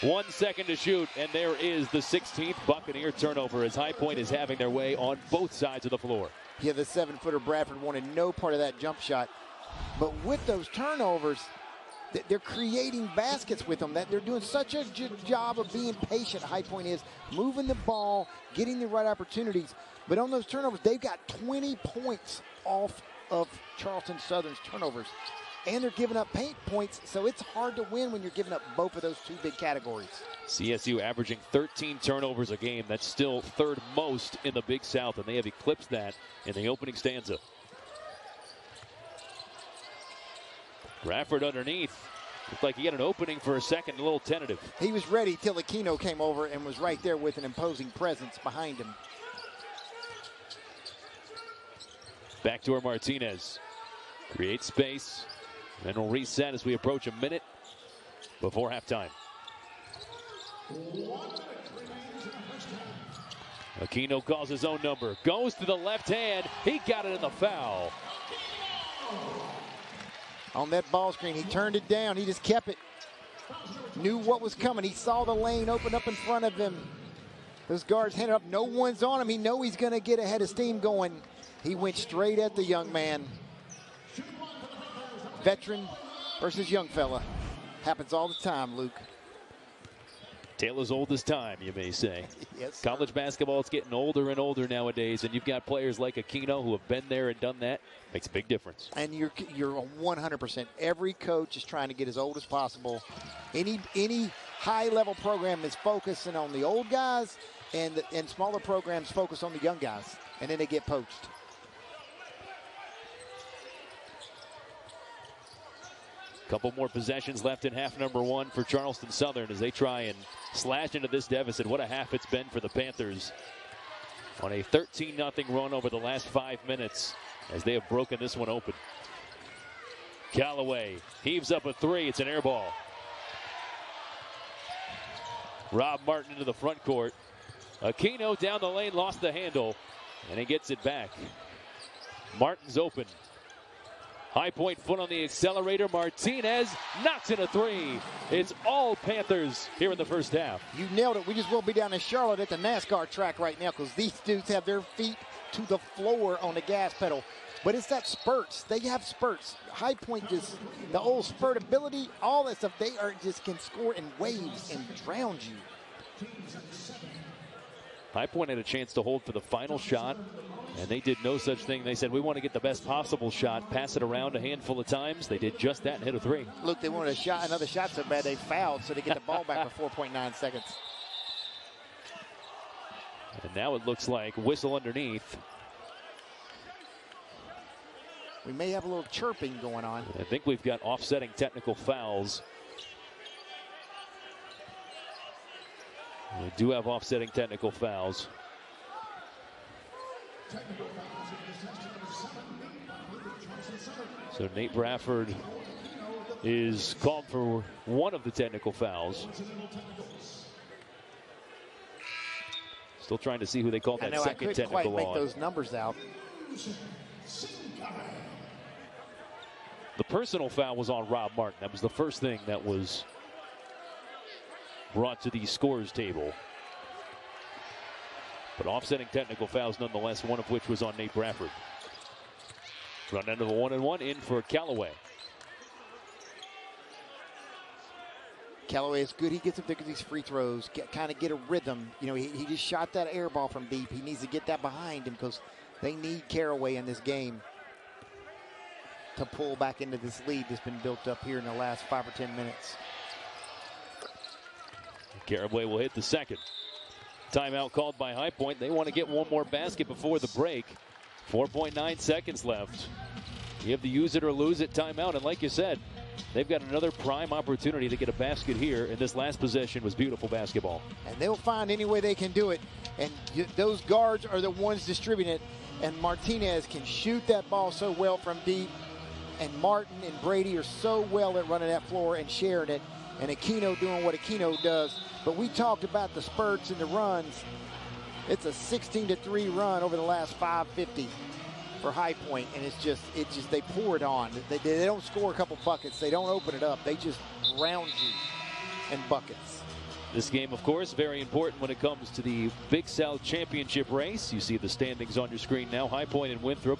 1 second to shoot, and there is the 16th Buccaneer turnover as High Point is having their way on both sides of the floor. Yeah, the 7-footer Bradford wanted no part of that jump shot. But with those turnovers, they're creating baskets with them. That they're doing such a job of being patient. High Point is moving the ball, getting the right opportunities. But on those turnovers, they've got 20 points off of Charleston Southern's turnovers. And they're giving up paint points, so it's hard to win when you're giving up both of those 2 big categories. CSU averaging 13 turnovers a game. That's still 3rd most in the Big South, and they have eclipsed that in the opening stanza. Bradford underneath. Looked like he had an opening for a second, a little tentative. He was ready till Aquino came over and was right there with an imposing presence behind him. Back to Martinez. Creates space. Then we'll reset as we approach a minute before halftime. Aquino calls his own number. Goes to the left hand. He got it in the foul. On that ball screen, he turned it down. He just kept it. Knew what was coming. He saw the lane open up in front of him. Those guards handed up. No one's on him. He knows he's going to get a head of steam going. He went straight at the young man. Veteran versus young fella. Happens all the time, Luke. Tale as old as time, you may say. Yes, sir. College basketball is getting older and older nowadays, and you've got players like Aquino who have been there and done that. Makes a big difference. And you're 100%. Every coach is trying to get as old as possible. Any high-level program is focusing on the old guys, and smaller programs focus on the young guys, and then they get poached. Couple more possessions left in half number 1 for Charleston Southern as they try and slash into this deficit. What a half it's been for the Panthers on a 13-0 run over the last 5 minutes as they have broken this one open. Callaway heaves up a 3. It's an air ball. Rob Martin into the front court. Aquino down the lane, lost the handle, and he gets it back. Martin's open. High Point foot on the accelerator. Martinez knocks in a 3. It's all Panthers here in the first half. You nailed it. We just will be down in Charlotte at the NASCAR track right now because these dudes have their feet to the floor on the gas pedal. But it's that spurts. They have spurts. High Point just, the old spurt ability, all that stuff, they are just can score in waves and drown you. High Point had a chance to hold for the final shot, and they did no such thing. They said, we want to get the best possible shot, pass it around a handful of times. They did just that and hit a 3. Look, they wanted another shot so bad they fouled, so they get the ball back with 4.9 seconds. And now it looks like whistle underneath. We may have a little chirping going on. I think we've got offsetting technical fouls. We do have offsetting technical fouls. So Nate Bradford is called for one of the technical fouls. Still trying to see who they called that second technical on. I couldn't quite make those numbers out. The personal foul was on Rob Martin. That was the first thing that was brought to the scorers table. But offsetting technical fouls nonetheless, one of which was on Nate Bradford. Run end of a 1-and-1 in for Callaway. Callaway is good. He gets up there because these free throws kind of get a rhythm. You know, he just shot that air ball from deep. He needs to get that behind him because they need Caraway in this game to pull back into this lead that's been built up here in the last 5 or 10 minutes. Caraway will hit the second. Timeout called by High Point. They want to get one more basket before the break. 4.9 seconds left. You have the use it or lose it timeout, and like you said, they've got another prime opportunity to get a basket here, and this last possession was beautiful basketball. And they'll find any way they can do it, and those guards are the ones distributing it, and Martinez can shoot that ball so well from deep, and Martin and Brady are so well at running that floor and sharing it, and Aquino doing what Aquino does. But we talked about the spurts and the runs. It's a 16-3 run over the last 5:50 for High Point, and it's just they pour it on. They don't score a couple buckets. They don't open it up. They just round you in buckets. This game, of course, very important when it comes to the Big South Championship race. You see the standings on your screen now. High Point and Winthrop,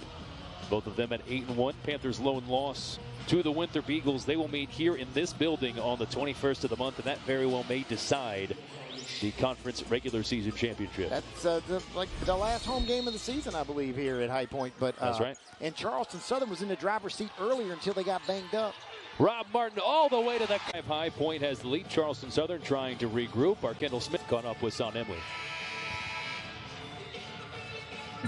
both of them at 8-1. Panthers' lone loss to the Winthrop Eagles. They will meet here in this building on the 21st of the month, and that very well may decide the conference regular season championship. That's like the last home game of the season, I believe, here at High Point. But that's right. And Charleston Southern was in the driver's seat earlier until they got banged up. Rob Martin all the way to the High Point has the lead. Charleston Southern trying to regroup. Our Kendall Smith caught up with Son Emily.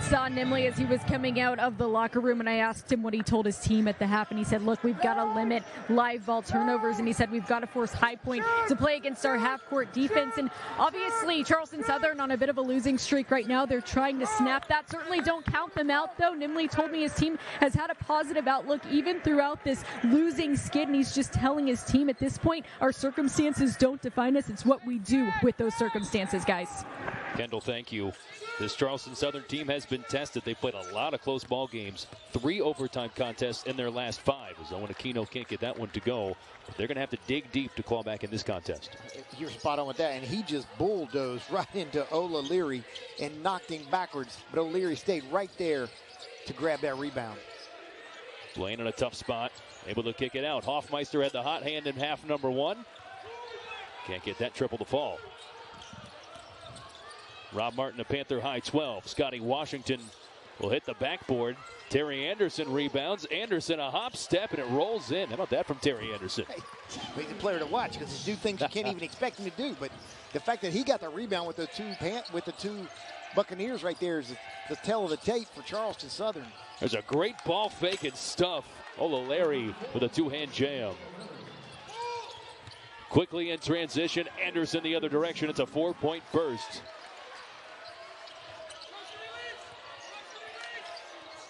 Saw Nimley as he was coming out of the locker room, and I asked him what he told his team at the half, and he said, look, we've got to limit live ball turnovers, and he said we've got to force High Point to play against our half-court defense. And obviously Charleston Southern on a bit of a losing streak right now. They're trying to snap that. Certainly don't count them out, though. Nimley told me his team has had a positive outlook even throughout this losing skid, and he's just telling his team at this point, our circumstances don't define us. It's what we do with those circumstances, guys. Kendall, thank you. This Charleston Southern team has been tested. They played a lot of close ball games, 3 overtime contests in their last 5. As Owen Aquino can't get that one to go. They're going to have to dig deep to claw back in this contest. You're spot on with that, and he just bulldozed right into Ola Leary and knocked him backwards, but O'Leary stayed right there to grab that rebound. Blaine in a tough spot, able to kick it out. Hafemeister had the hot hand in half number 1. Can't get that triple to fall. Rob Martin, a Panther high 12. Scotty Washington will hit the backboard. Terry Anderson rebounds. Anderson a hop step, and it rolls in. How about that from Terry Anderson? Hey, he's a player to watch because he do things you can't even expect him to do. But the fact that he got the rebound with the two Buccaneers right there is the tell of the tape for Charleston Southern. There's a great ball fake and stuff. Larry with a 2-hand jam. Quickly in transition, Anderson the other direction. It's a 4-point burst.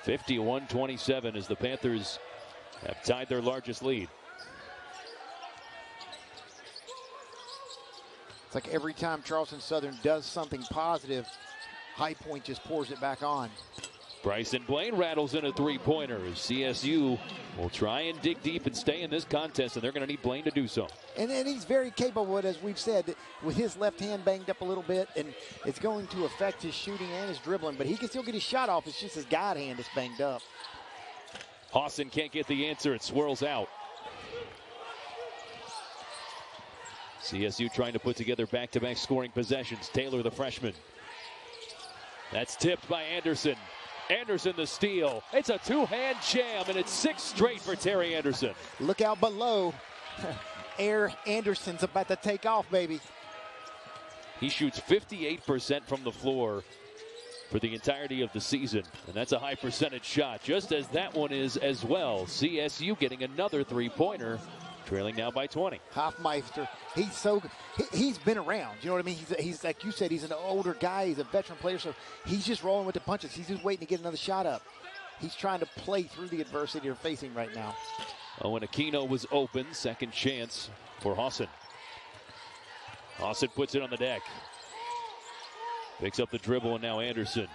51-27 as the Panthers have tied their largest lead. It's like every time Charleston Southern does something positive, High Point just pours it back on. Bryson Blaine rattles in a 3-pointer. CSU will try and dig deep and stay in this contest, and they're going to need Blaine to do so. And he's very capable, as we've said, with his left hand banged up a little bit, and it's going to affect his shooting and his dribbling, but he can still get his shot off. It's just his guide hand that's banged up. Hawson can't get the answer. It swirls out. CSU trying to put together back-to-back scoring possessions. Taylor, the freshman. That's tipped by Anderson. Anderson the steal. It's a 2-hand jam, and it's 6 straight for Terry Anderson. Look out below. Air Anderson's about to take off, baby. He shoots 58% from the floor for the entirety of the season, and that's a high percentage shot, just as that one is as well. CSU getting another 3-pointer, trailing now by 20. Hafemeister, he's been around. You know what I mean? He's like you said, he's an older guy. He's a veteran player, so he's just rolling with the punches. He's just waiting to get another shot up. He's trying to play through the adversity they're facing right now. When Aquino was open, second chance for Hawson. Hawson puts it on the deck. Picks up the dribble, and now Anderson.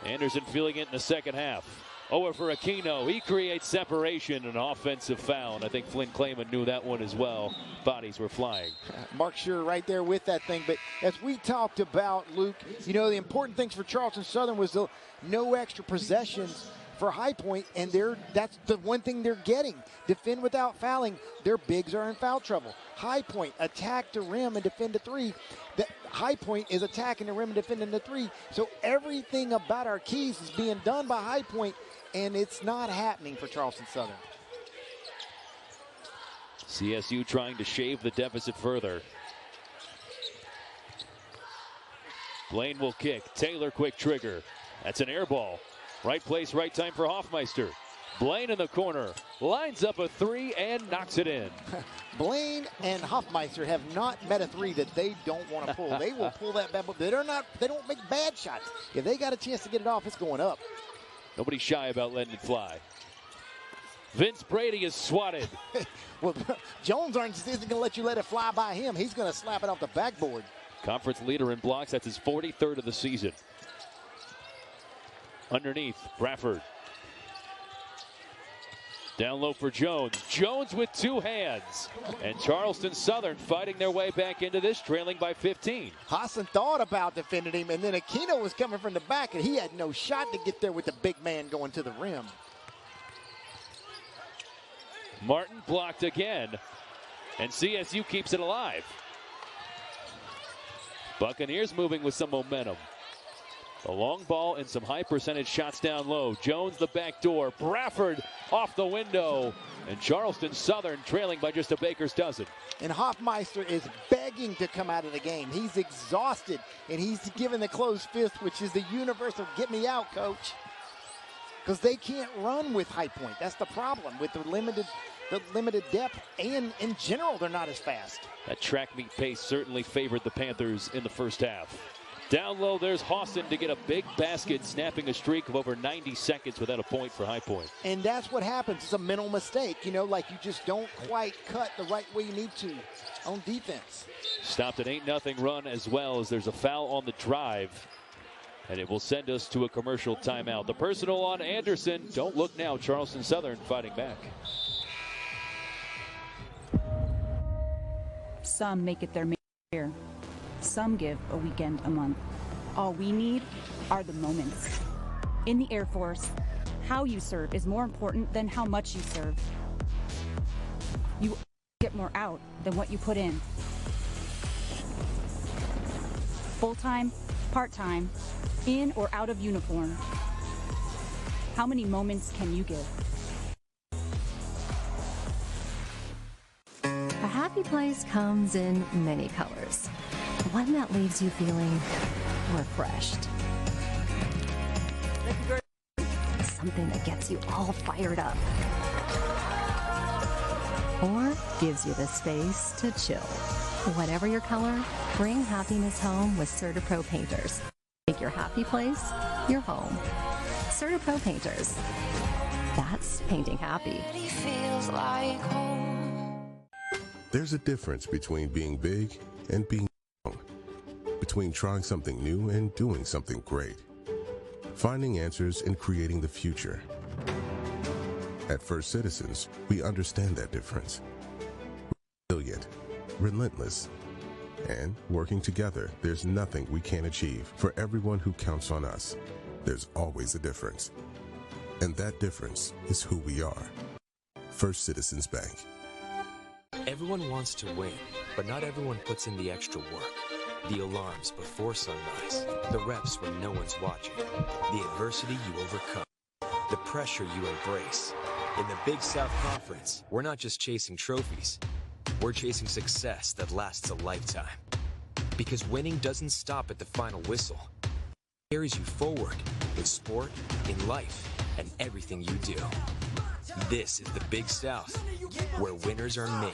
Anderson feeling it in the second half. Over for Aquino. He creates separation, an offensive foul. And I think Flynn Clayman knew that one as well. Bodies were flying. Mark Scherer right there with that thing. But as we talked about, Luke, you know, the important things for Charleston Southern was the no extra possessions for High Point, and that's the one thing they're getting. Defend without fouling. Their bigs are in foul trouble. High Point attack the rim and defend the three. The High Point is attacking the rim and defending the three. So everything about our keys is being done by High Point, and it's not happening for Charleston Southern. CSU trying to shave the deficit further. Blaine will kick. Taylor quick trigger. That's an air ball. Right place, right time for Hafemeister. Blaine in the corner, lines up a three and knocks it in. Blaine and Hafemeister have not met a three that they don't want to pull. They will pull that bad, but they don't make bad shots. If they got a chance to get it off, it's going up. Nobody's shy about letting it fly. Vince Brady is swatted. Well, Jones isn't going to let you let it fly by him. He's going to slap it off the backboard. Conference leader in blocks. That's his 43rd of the season. Underneath, Bradford. Down low for Jones. Jones with two hands. And Charleston Southern fighting their way back into this, trailing by 15. Hassan thought about defending him, and then Aquino was coming from the back, and he had no shot to get there with the big man going to the rim. Martin blocked again, and CSU keeps it alive. Buccaneers moving with some momentum. A long ball and some high percentage shots down low. Jones the back door. Bradford off the window. And Charleston Southern trailing by just a baker's dozen. And Hafemeister is begging to come out of the game. He's exhausted, and he's given the closed fist, which is the universal "get me out, coach." Because they can't run with High Point. That's the problem with the limited depth, and in general, they're not as fast. That track meet pace certainly favored the Panthers in the first half. Down low, there's Hawson to get a big basket, snapping a streak of over 90 seconds without a point for High Point. And that's what happens. It's a mental mistake, you know, like you just don't quite cut the right way you need to on defense. Stopped an 8-0 run as well, as there's a foul on the drive. And it will send us to a commercial timeout. The personal on Anderson. Don't look now. Charleston Southern fighting back. Some make it their main career. Some give a weekend a month. All we need are the moments. In the Air Force, how you serve is more important than how much you serve. You get more out than what you put in. Full-time, part-time, in or out of uniform. How many moments can you give? A happy place comes in many colors. One that leaves you feeling refreshed. Something that gets you all fired up. Or gives you the space to chill. Whatever your color, bring happiness home with CertaPro Painters. Make your happy place your home. CertaPro Painters. That's painting happy. Feels like home. There's a difference between being big and being strong. Between trying something new and doing something great. Finding answers and creating the future. At First Citizens, we understand that difference. Resilient, relentless, and working together, there's nothing we can't achieve. For everyone who counts on us, there's always a difference. And that difference is who we are. First Citizens Bank. Everyone wants to win, but not everyone puts in the extra work. The alarms before sunrise, the reps when no one's watching, the adversity you overcome, the pressure you embrace. In the Big South Conference, we're not just chasing trophies. We're chasing success that lasts a lifetime. Because winning doesn't stop at the final whistle. It carries you forward in sport, in life, and everything you do. This is the Big South, where winners are made.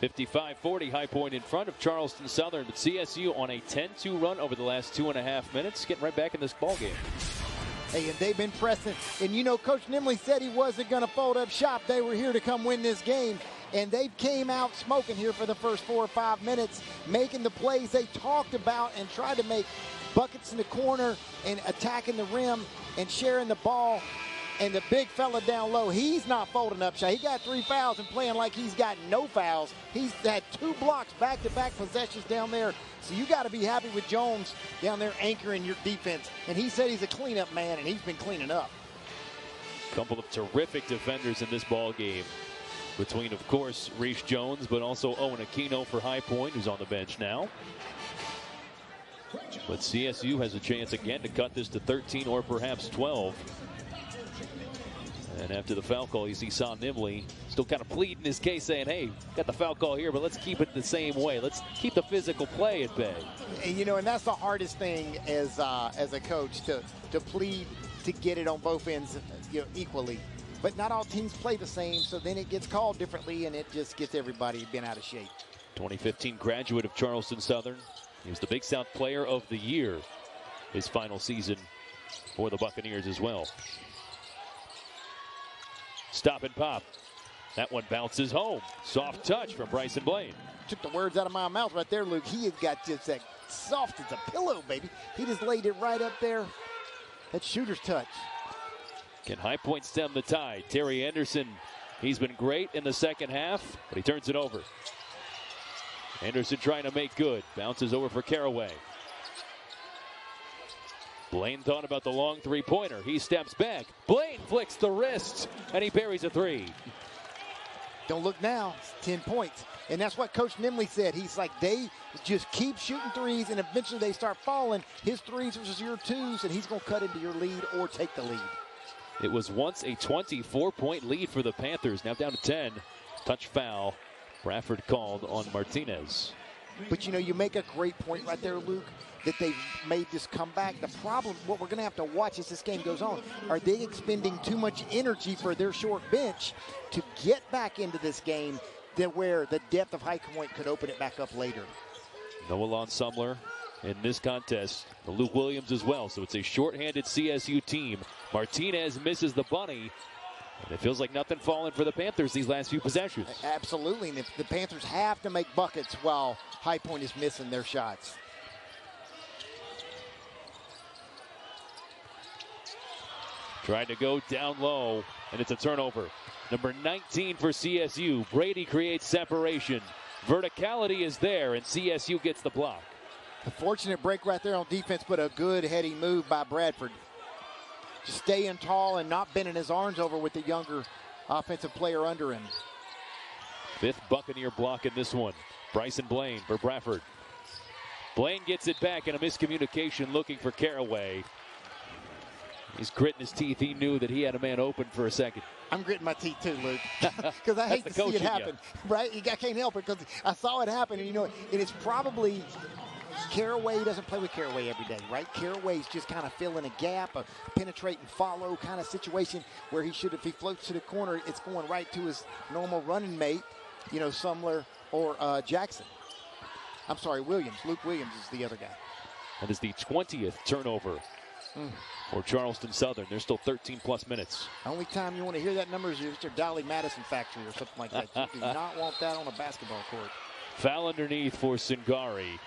55-40, High Point in front of Charleston Southern, but CSU on a 10-2 run over the last 2.5 minutes, getting right back in this ball game. Hey, and they've been pressing. And you know, Coach Nimley said he wasn't going to fold up shop. They were here to come win this game. And they came out smoking here for the first 4 or 5 minutes, making the plays they talked about and tried to make buckets in the corner and attacking the rim and sharing the ball. And the big fella down low, he's not folding up shot. He got 3 fouls and playing like he's got no fouls. He's had 2 blocks, back-to-back possessions down there. So you got to be happy with Jones down there anchoring your defense. And he said he's a cleanup man, and he's been cleaning up. A couple of terrific defenders in this ball game. Between, of course, Reece Jones, but also Owen Aquino for High Point, who's on the bench now. But CSU has a chance again to cut this to 13 or perhaps 12. And after the foul call, you see Son Nimley still kind of pleading his case, saying, hey, got the foul call here, but let's keep it the same way. Let's keep the physical play at bay. And, you know, and that's the hardest thing as a coach, to plead to get it on both ends, you know, equally. But not all teams play the same, so then it gets called differently, and it just gets everybody bent out of shape. 2015 graduate of Charleston Southern. He was the Big South Player of the Year his final season for the Buccaneers as well. Stop and pop. That one bounces home. Soft touch from Bryson Blaine. Took the words out of my mouth right there, Luke. He has got just that soft as a pillow, baby. He just laid it right up there. That shooter's touch. Can High Point stem the tide? Terry Anderson, he's been great in the second half, but he turns it over. Anderson trying to make good. Bounces over for Caraway. Blaine thought about the long three-pointer. He steps back. Blaine flicks the wrist, and he buries a 3. Don't look now. It's 10 points. And that's what Coach Nimley said. He's like, they just keep shooting threes, and eventually they start falling. His threes versus your 2s, and he's going to cut into your lead or take the lead. It was once a 24-point lead for the Panthers. Now down to 10. Touch foul. Bradford called on Martinez. But, you know, you make a great point right there, Luke, that they've made this comeback. The problem, what we're going to have to watch as this game goes on, are they expending too much energy for their short bench to get back into this game, that where the depth of High Point could open it back up later? Noah Lonsumler in this contest. Luke Williams as well. So it's a shorthanded CSU team. Martinez misses the bunny. And it feels like nothing falling for the Panthers these last few possessions. Absolutely. And if the Panthers have to make buckets while High Point is missing their shots. Tried to go down low, and it's a turnover. Number 19 for CSU. Brady creates separation. Verticality is there, and CSU gets the block. A fortunate break right there on defense, but a good heady move by Bradford. Just staying tall and not bending his arms over with the younger offensive player under him. 5th Buccaneer block in this one. Bryson Blaine for Bradford. Blaine gets it back in a miscommunication looking for Caraway. He's gritting his teeth. He knew that he had a man open for a second. I'm gritting my teeth too, Luke, because I hate to see it happen. Right? I can't help it because I saw it happen, and you know, and it's probably Caraway doesn't play with Caraway every day, right? Caraway's just kind of filling a gap, a penetrate and follow kind of situation where he should, if he floats to the corner, it's going right to his normal running mate, you know, Sumler or Jackson. I'm sorry, Williams. Luke Williams is the other guy. That is the 20th turnover for Charleston Southern. There's still 13-plus minutes. Only time you want to hear that number is if your Dolly Madison factory or something like that. You do not want that on a basketball court. Foul underneath for Singari.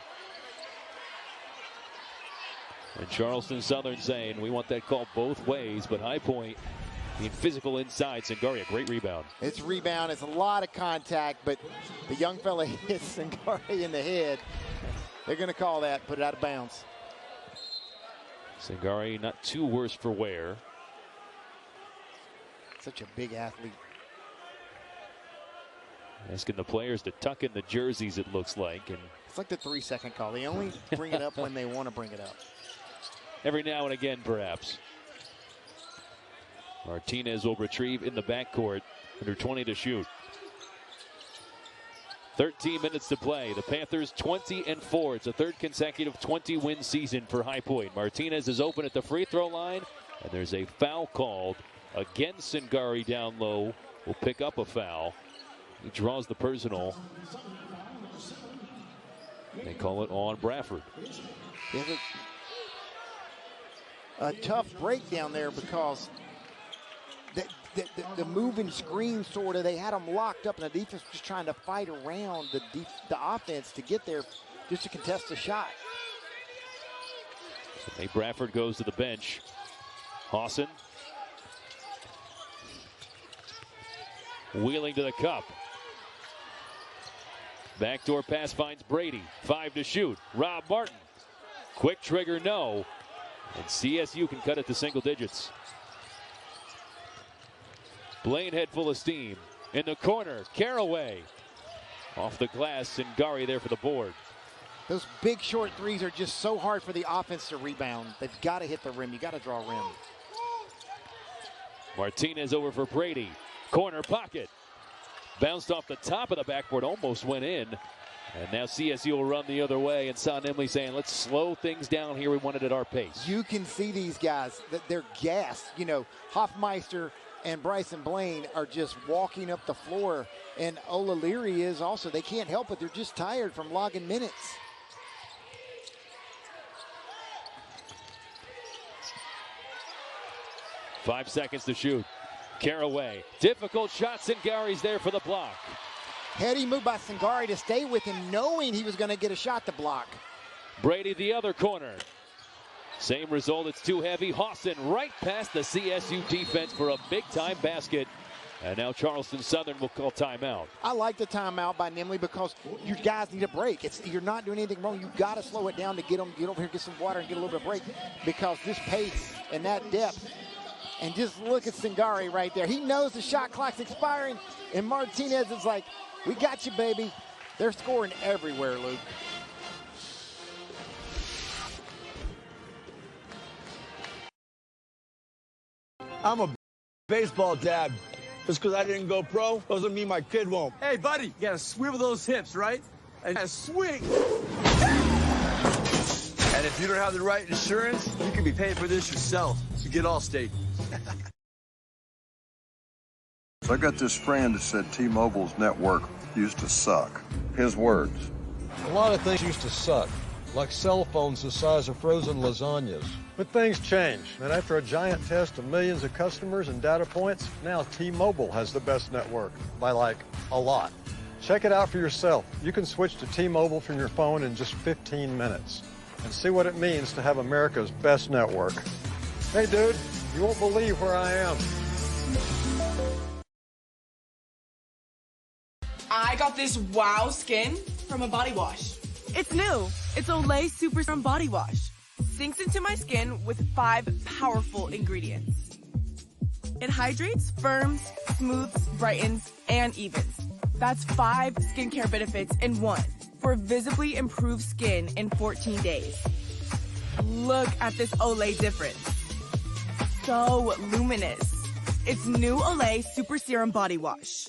And Charleston Southern saying we want that call both ways, but High Point being physical inside. Singari, a great rebound. It's a rebound. It's a lot of contact, but the young fella hits Singari in the head. They're going to call that, put it out of bounds. Singari not too worse for wear. Such a big athlete. Asking the players to tuck in the jerseys, it looks like. And it's like the 3-second call. They only bring it up when they want to bring it up. Every now and again, perhaps. Martinez will retrieve in the backcourt. Under 20 to shoot. 13 minutes to play. The Panthers 20-4. It's a 3rd consecutive 20-win season for High Point. Martinez is open at the free throw line, and there's a foul called against Singari down low. Will pick up a foul. He draws the personal. They call it on Bradford. A tough break down there because the moving screen sort of, they had them locked up, and the defense was just trying to fight around the offense to get there just to contest the shot. So Nate Bradford goes to the bench. Hawson wheeling to the cup. Backdoor pass finds Brady. 5 to shoot. Rob Martin. Quick trigger, no. And CSU can cut it to single digits. Blaine head full of steam. In the corner, Caraway. Off the glass, Singari there for the board. Those big short threes are just so hard for the offense to rebound. They've got to hit the rim. You got to draw a rim. Martinez over for Brady. Corner pocket. Bounced off the top of the backboard, almost went in. And now CSU will run the other way, and Son Emily saying, let's slow things down here. We want it at our pace. You can see these guys, that they're gassed. You know, Hafemeister and Bryson Blaine are just walking up the floor, and Ola Leary is also. They can't help it. They're just tired from logging minutes. Five seconds to shoot. Caraway. Difficult shot. Singari's there for the block. Heady move by Singari to stay with him, knowing he was going to get a shot to block. Brady the other corner. Same result. It's too heavy. Hawson right past the CSU defense for a big-time basket. And now Charleston Southern will call timeout. I like the timeout by Nimley because you guys need a break. You're not doing anything wrong. You got to slow it down to get over here, get some water, and get a little bit of break, because this pace and that depth. And just look at Singari right there. He knows the shot clock's expiring, and Martinez is like, we got you, baby. They're scoring everywhere, Luke. I'm a baseball dad. Just because I didn't go pro doesn't mean my kid won't. Hey, buddy, you gotta swivel those hips, right? And swing. And if you don't have the right insurance, you can be paying for this yourself. So get Allstate. I got this friend that said T-Mobile's network used to suck. His words. A lot of things used to suck, like cell phones the size of frozen lasagnas. But things change, and after a giant test of millions of customers and data points, now T-Mobile has the best network, by like a lot. Check it out for yourself. You can switch to T-Mobile from your phone in just 15 minutes and see what it means to have America's best network. Hey dude, you won't believe where I am. I got this wow skin from a body wash. It's new. It's Olay Super Serum Body Wash. Sinks into my skin with 5 powerful ingredients. It hydrates, firms, smooths, brightens, and evens. That's 5 skincare benefits in one for visibly improved skin in 14 days. Look at this Olay difference. So luminous. It's new Olay Super Serum Body Wash.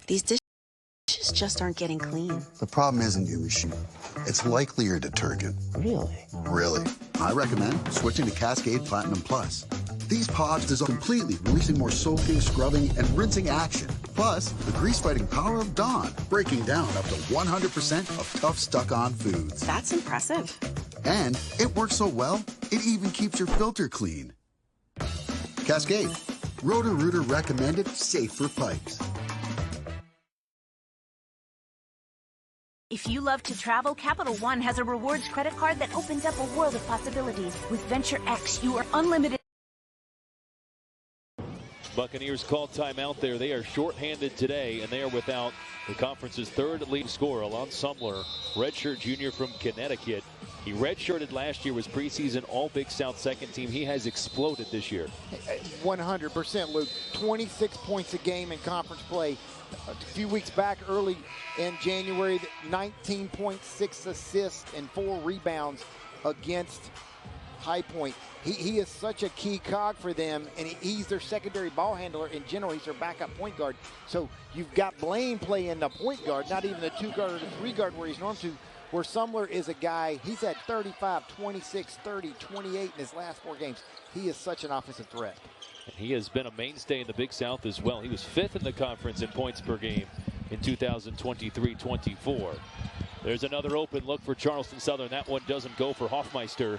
These dishes just aren't getting clean. The problem isn't you, Michelle. It's likely your detergent. Really? Really. I recommend switching to Cascade Platinum Plus. These pods dissolve completely, releasing more soaking, scrubbing, and rinsing action. Plus, the grease-fighting power of Dawn, breaking down up to 100% of tough, stuck-on foods. That's impressive. And it works so well, it even keeps your filter clean. Cascade. Roto-Rooter recommended, safe for pipes. If you love to travel, Capital One has a rewards credit card that opens up a world of possibilities. With Venture X, you are unlimited. Buccaneers call timeout there. They are shorthanded today, and they are without the conference's third leading scorer, Alon Sumler, redshirt junior from Connecticut. He redshirted last year, was preseason All-Big South second team. He has exploded this year. 100%, Luke. 26 points a game in conference play. A few weeks back, early in January, 19.6 assists and 4 rebounds against High Point. He is such a key cog for them, and he's their secondary ball handler in general. He's their backup point guard. So you've got Blaine playing the point guard, not even the 2 guard or the 3 guard where he's normed to, where Sumler is a guy, he's had 35, 26, 30, 28 in his last 4 games. He is such an offensive threat. He has been a mainstay in the Big South as well. He was 5th in the conference in points per game in 2023-24. There's another open look for Charleston Southern. That one doesn't go for Hafemeister.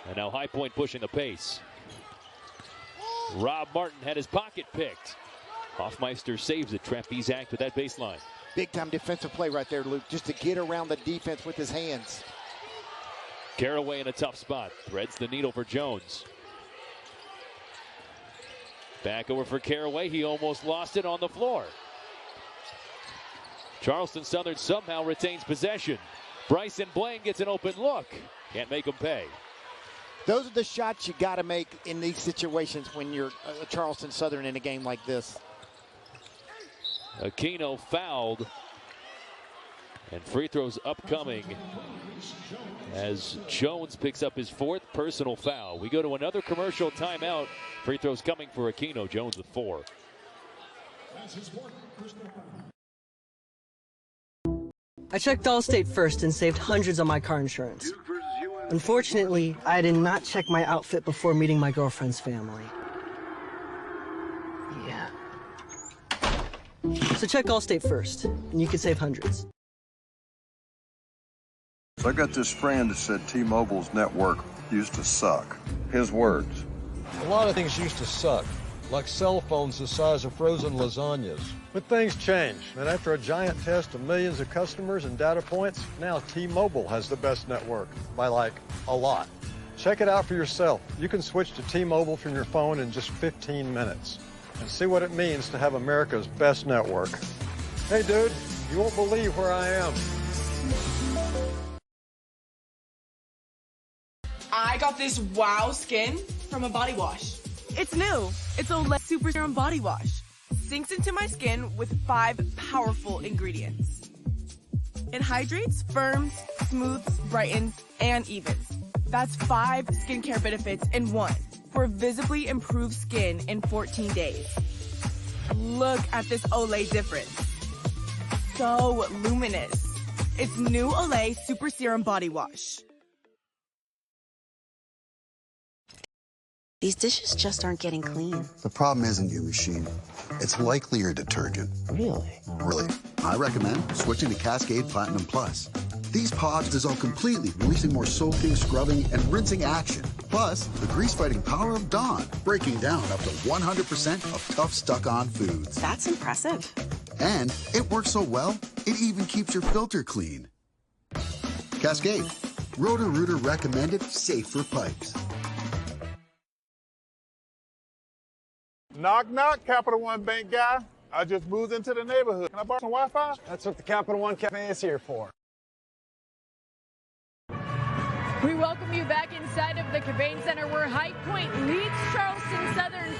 And now High Point pushing the pace. Rob Martin had his pocket picked. Hafemeister saves it. Trapeze act with that baseline. Big-time defensive play right there, Luke, just to get around the defense with his hands. Caraway in a tough spot. Threads the needle for Jones. Back over for Caraway. He almost lost it on the floor. Charleston Southern somehow retains possession. Bryson Blaine gets an open look. Can't make him pay. Those are the shots you got to make in these situations when you're Charleston Southern in a game like this. Aquino fouled. And free throws upcoming as Jones picks up his 4th personal foul. We go to another commercial timeout. Free throws coming for Aquino. Jones with 4. I checked Allstate first and saved hundreds on my car insurance. Unfortunately, I did not check my outfit before meeting my girlfriend's family. Yeah. So check Allstate first, and you can save hundreds. So I got this friend that said T-Mobile's network used to suck. His words. A lot of things used to suck, like cell phones the size of frozen lasagnas. But things change, and after a giant test of millions of customers and data points, now T-Mobile has the best network, by like, a lot. Check it out for yourself. You can switch to T-Mobile from your phone in just 15 minutes and see what it means to have America's best network. Hey, dude, you won't believe where I am. I got this wow skin from a body wash. It's new. It's Olay Super Serum Body Wash. Sinks into my skin with 5 powerful ingredients. It hydrates, firms, smooths, brightens, and evens. That's 5 skincare benefits in one for visibly improved skin in 14 days. Look at this Olay difference. So luminous. It's new Olay Super Serum Body Wash. These dishes just aren't getting clean. The problem isn't your machine. It's likely your detergent. Really? Really. I recommend switching to Cascade Platinum Plus. These pods dissolve completely, releasing more soaking, scrubbing, and rinsing action. Plus, the grease-fighting power of Dawn, breaking down up to 100% of tough, stuck-on foods. That's impressive. And it works so well, it even keeps your filter clean. Cascade. Roto-Rooter recommended, safe for pipes. Knock, knock, Capital One Bank guy. I just moved into the neighborhood. Can I borrow some Wi-Fi? That's what the Capital One Cafe is here for. We welcome you back inside of the Cabane Center where High Point leads Charleston Southern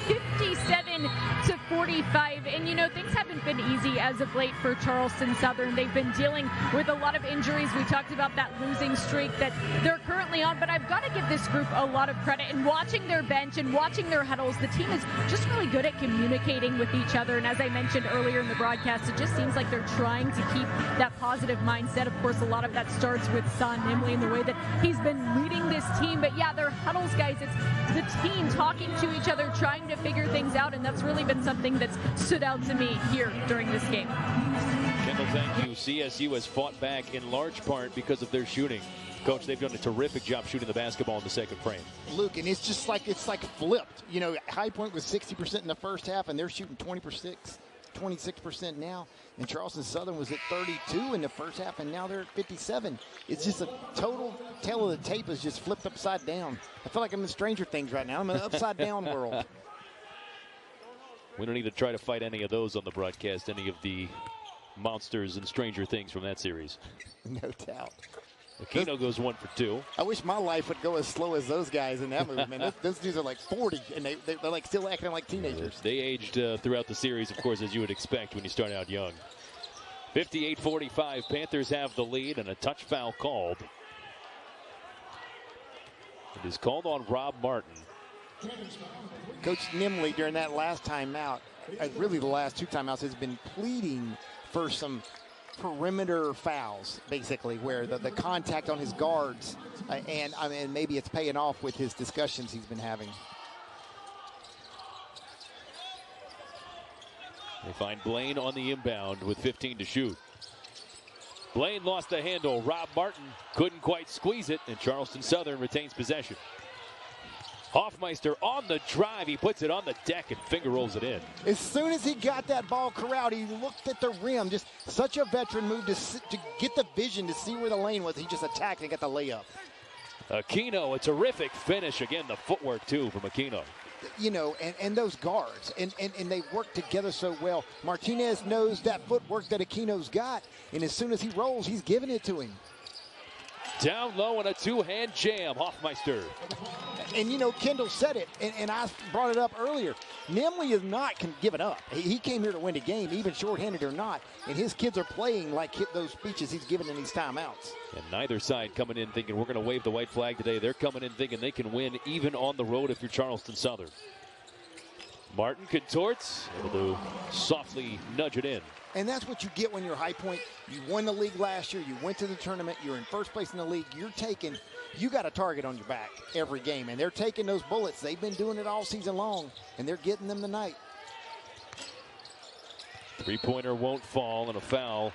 57-45. And you know, things haven't been easy as of late for Charleston Southern. They've been dealing with a lot of injuries. We talked about that losing streak that they're currently on, but I've got to give this group a lot of credit. And watching their bench and watching their huddles, the team is just really good at communicating with each other. And as I mentioned earlier in the broadcast, it just seems like they're trying to keep that positive mindset. Of course, a lot of that starts with Son Nimley and the way that he's been leading this team. But yeah, their huddles, guys, it's the team talking to each other, trying to figure things out, and that's really been something that's stood out to me here during this game. Kendall, thank you. CSU has fought back in large part because of their shooting. Coach, they've done a terrific job shooting the basketball in the second frame. Luke, and it's just like flipped. You know, High Point was 60% in the first half, and they're shooting 26% now. And Charleston Southern was at 32 in the first half, and now they're at 57. It's just a total tale of the tape is just flipped upside down. I feel like I'm in Stranger Things right now. I'm in an upside down world. We don't need to try to fight any of those on the broadcast, any of the monsters and Stranger Things from that series. No doubt. Aquino goes 1 for 2. I wish my life would go as slow as those guys in that movie, man. Those dudes are like 40, and they're like still acting like teenagers. They aged throughout the series, of course, as you would expect when you start out young. 58-45, Panthers have the lead, and a touch foul called. It is called on Rob Martin. Coach Nimley, during that last timeout, really the last 2 timeouts, has been pleading for some perimeter fouls, basically, where the contact on his guards, and I mean, maybe it's paying off with his discussions he's been having. They find Blaine on the inbound with 15 to shoot. Blaine lost the handle. Rob Martin couldn't quite squeeze it, and Charleston Southern retains possession. Hafemeister on the drive. He puts it on the deck and finger rolls it in. As soon as he got that ball corralled, he looked at the rim. Just such a veteran move to get the vision to see where the lane was. He just attacked and got the layup. Aquino, a terrific finish. Again, the footwork, too, from Aquino. You know, and those guards, and they work together so well. Martinez knows that footwork that Aquino's got, and as soon as he rolls, he's giving it to him. Down low and a two-hand jam, Hafemeister. And, you know, Kendall said it, and I brought it up earlier. Nimley is not giving up. He came here to win the game, even shorthanded or not, and his kids are playing like those speeches he's giving in these timeouts. And neither side coming in thinking we're going to wave the white flag today. They're coming in thinking they can win even on the road if you're Charleston Southern. Martin contorts, able to softly nudge it in. And that's what you get when you're High Point. You won the league last year. You went to the tournament. You're in first place in the league. You got a target on your back every game. And they're taking those bullets. They've been doing it all season long, and they're getting them tonight. Three-pointer won't fall, and a foul.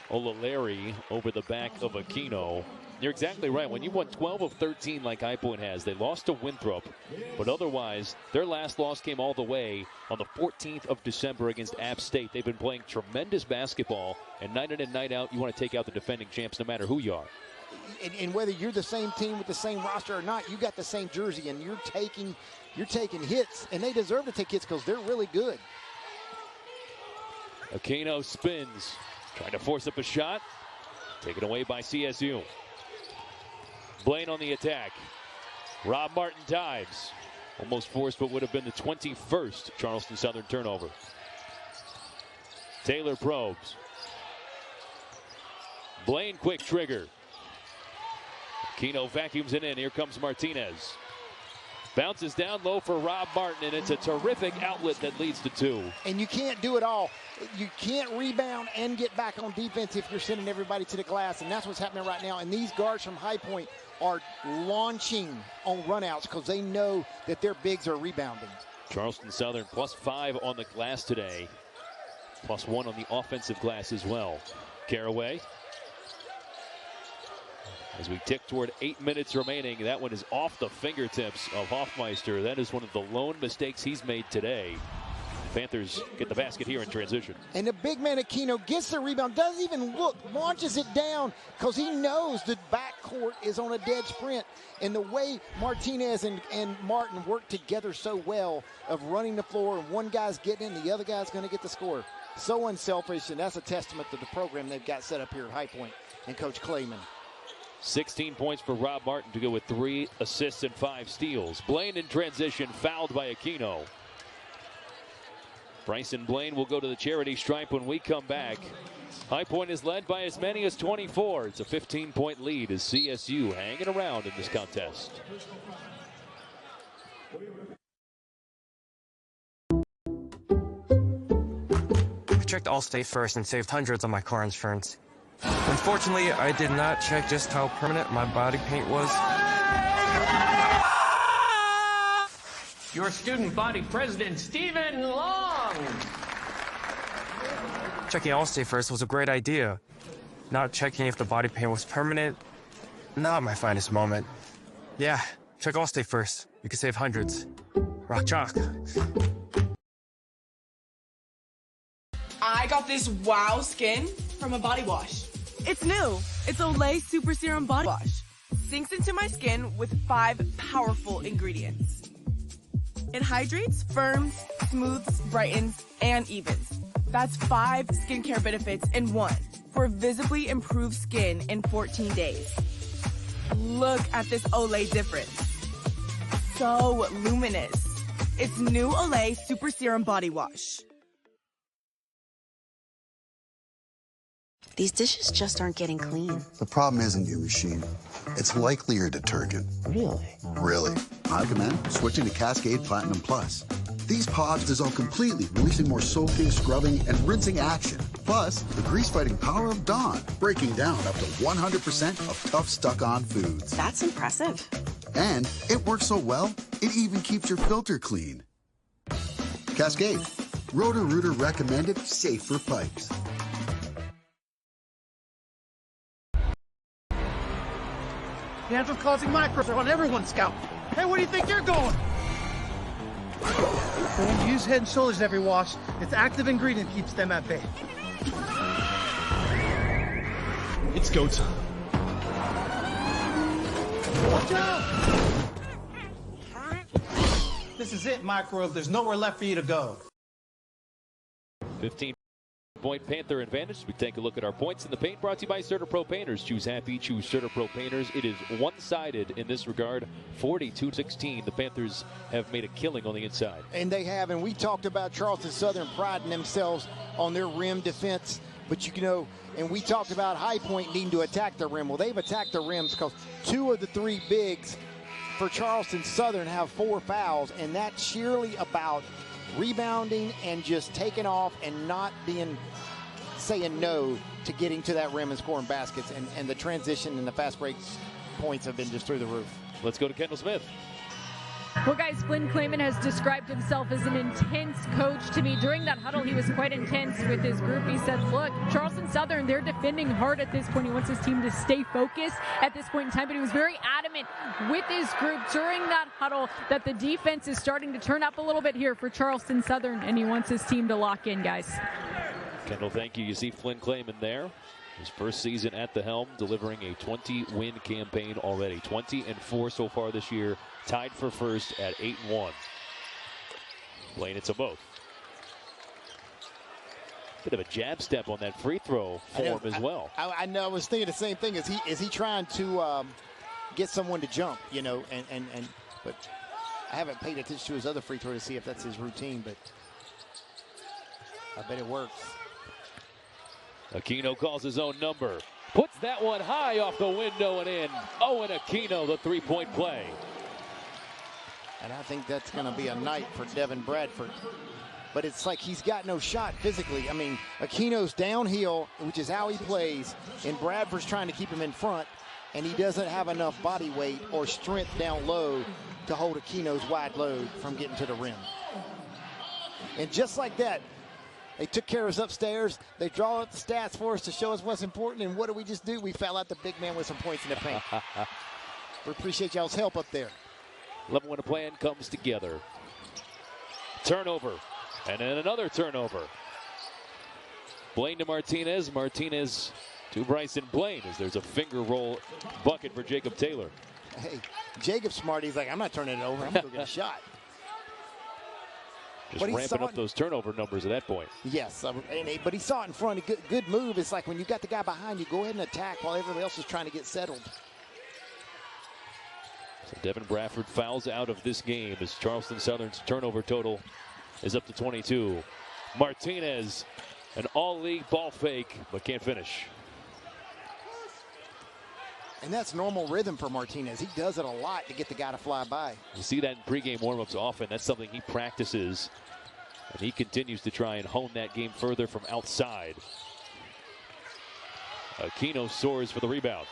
Olaleri over the back of Aquino. You're exactly right. When you won 12 of 13 like High Point has, they lost to Winthrop. But otherwise, their last loss came all the way on the 14th of December against App State. They've been playing tremendous basketball. And night in and night out, you want to take out the defending champs no matter who you are. And whether you're the same team with the same roster or not, you got the same jersey, and you're taking hits. And they deserve to take hits because they're really good. Aquino spins, trying to force up a shot. Taken away by CSU. Blaine on the attack. Rob Martin dives. Almost forced what would have been the 21st Charleston Southern turnover. Taylor probes. Blaine quick trigger. Aquino vacuums it in. Here comes Martinez. Bounces down low for Rob Martin, and it's a terrific outlet that leads to two. And you can't do it all. You can't rebound and get back on defense if you're sending everybody to the glass, and that's what's happening right now. And these guards from High Point are launching on runouts because they know that their bigs are rebounding. Charleston Southern +5 on the glass today, +1 on the offensive glass as well. Caraway. As we tick toward 8 minutes remaining, that one is off the fingertips of Hafemeister. That is one of the lone mistakes he's made today. Panthers get the basket here in transition. And the big man Aquino gets the rebound, doesn't even look, launches it down because he knows the backcourt is on a dead sprint. And the way Martinez and Martin work together so well of running the floor, and one guy's getting in, the other guy's going to get the score. So unselfish, and that's a testament to the program they've got set up here at High Point and Coach Clayman. 16 points for Rob Martin to go with 3 assists and 5 steals. Blaine in transition, fouled by Aquino. Bryson Blaine will go to the charity stripe when we come back. High Point is led by as many as 24. It's a 15-point lead as CSU hanging around in this contest. I checked Allstate first and saved hundreds on my car insurance. Unfortunately, I did not check just how permanent my body paint was. Your student body president, Stephen Long. Checking Allstate first was a great idea. Not checking if the body paint was permanent, not my finest moment. Yeah, check Allstate first. You can save hundreds. Rock chalk. I got this wow skin from a body wash. It's new. It's Olay Super Serum Body Wash. Sinks into my skin with 5 powerful ingredients. It hydrates, firms, smooths, brightens, and evens. That's 5 skincare benefits in one for visibly improved skin in 14 days. Look at this Olay difference. So luminous. It's new Olay Super Serum Body Wash. These dishes just aren't getting clean. The problem isn't your machine. It's likely your detergent. Really? Really. I recommend switching to Cascade Platinum Plus. These pods dissolve completely, releasing more soaking, scrubbing, and rinsing action. Plus, the grease-fighting power of Dawn, breaking down up to 100% of tough, stuck-on foods. That's impressive. And it works so well, it even keeps your filter clean. Cascade. Roto-Rooter recommended, safe for pipes. Cancer's causing microbes on everyone's scalp. Hey, where do you think you're going? When you use Head & Shoulders every wash, its active ingredient keeps them at bay. It's go time. Watch out! This is it, Microwave. There's nowhere left for you to go. 15-point Panther advantage. We take a look at our points in the paint, brought to you by CertaPro Painters. Choose happy, choose CertaPro Painters. It is one-sided in this regard, 42-16. The Panthers have made a killing on the inside. And they have, and we talked about Charleston Southern priding themselves on their rim defense. But you know, and we talked about High Point needing to attack the rim. Well, they've attacked the rims because 2 of the 3 bigs for Charleston Southern have 4 fouls, and that's sheerly about rebounding and just taking off and not saying no to getting to that rim and scoring baskets. And the transition and the fast break points have been just through the roof. Let's go to Kendall Smith. Well, guys, Flynn Clayman has described himself as an intense coach to me. During that huddle, he was quite intense with his group. He said, look, Charleston Southern, they're defending hard at this point. He wants his team to stay focused at this point in time, but he was very adamant with his group during that huddle that the defense is starting to turn up a little bit here for Charleston Southern, and he wants his team to lock in, guys. Kendall, thank you. You see Flynn Clayman there. His first season at the helm, delivering a 20-win campaign already. 20-4 so far this year, tied for first at 8-1. Playing it to both. Bit of a jab step on that free throw form as well. I know. I was thinking the same thing. Is he trying to get someone to jump? You know, but I haven't paid attention to his other free throw to see if that's his routine. But I bet it works. Aquino calls his own number. Puts that one high off the window and in. Owen Aquino, the three-point play. And I think that's going to be a night for Devin Bradford. But it's like he's got no shot physically. I mean, Aquino's downhill, which is how he plays, and Bradford's trying to keep him in front, and he doesn't have enough body weight or strength down low to hold Aquino's wide load from getting to the rim. And just like that, they took care of us upstairs. They draw up the stats for us to show us what's important. And what do we just do? We foul out the big man with some points in the paint. We appreciate y'all's help up there. Love when a plan comes together. Turnover. And then another turnover. Blaine to Martinez. Martinez to Bryson Blaine as there's a finger roll bucket for Jacob Taylor. Hey, Jacob's smart. He's like, I'm not turning it over. I'm going to go get a shot. Just ramping up those turnover numbers at that point. Yes, but he saw it in front. A good move. It's like when you got the guy behind you, go ahead and attack while everybody else is trying to get settled. So Devin Bradford fouls out of this game as Charleston Southern's turnover total is up to 22. Martinez, an all-league ball fake, but can't finish. And that's normal rhythm for Martinez. He does it a lot to get the guy to fly by. You see that in pregame warmups often. That's something he practices. And he continues to try and hone that game further from outside. Aquino soars for the rebound.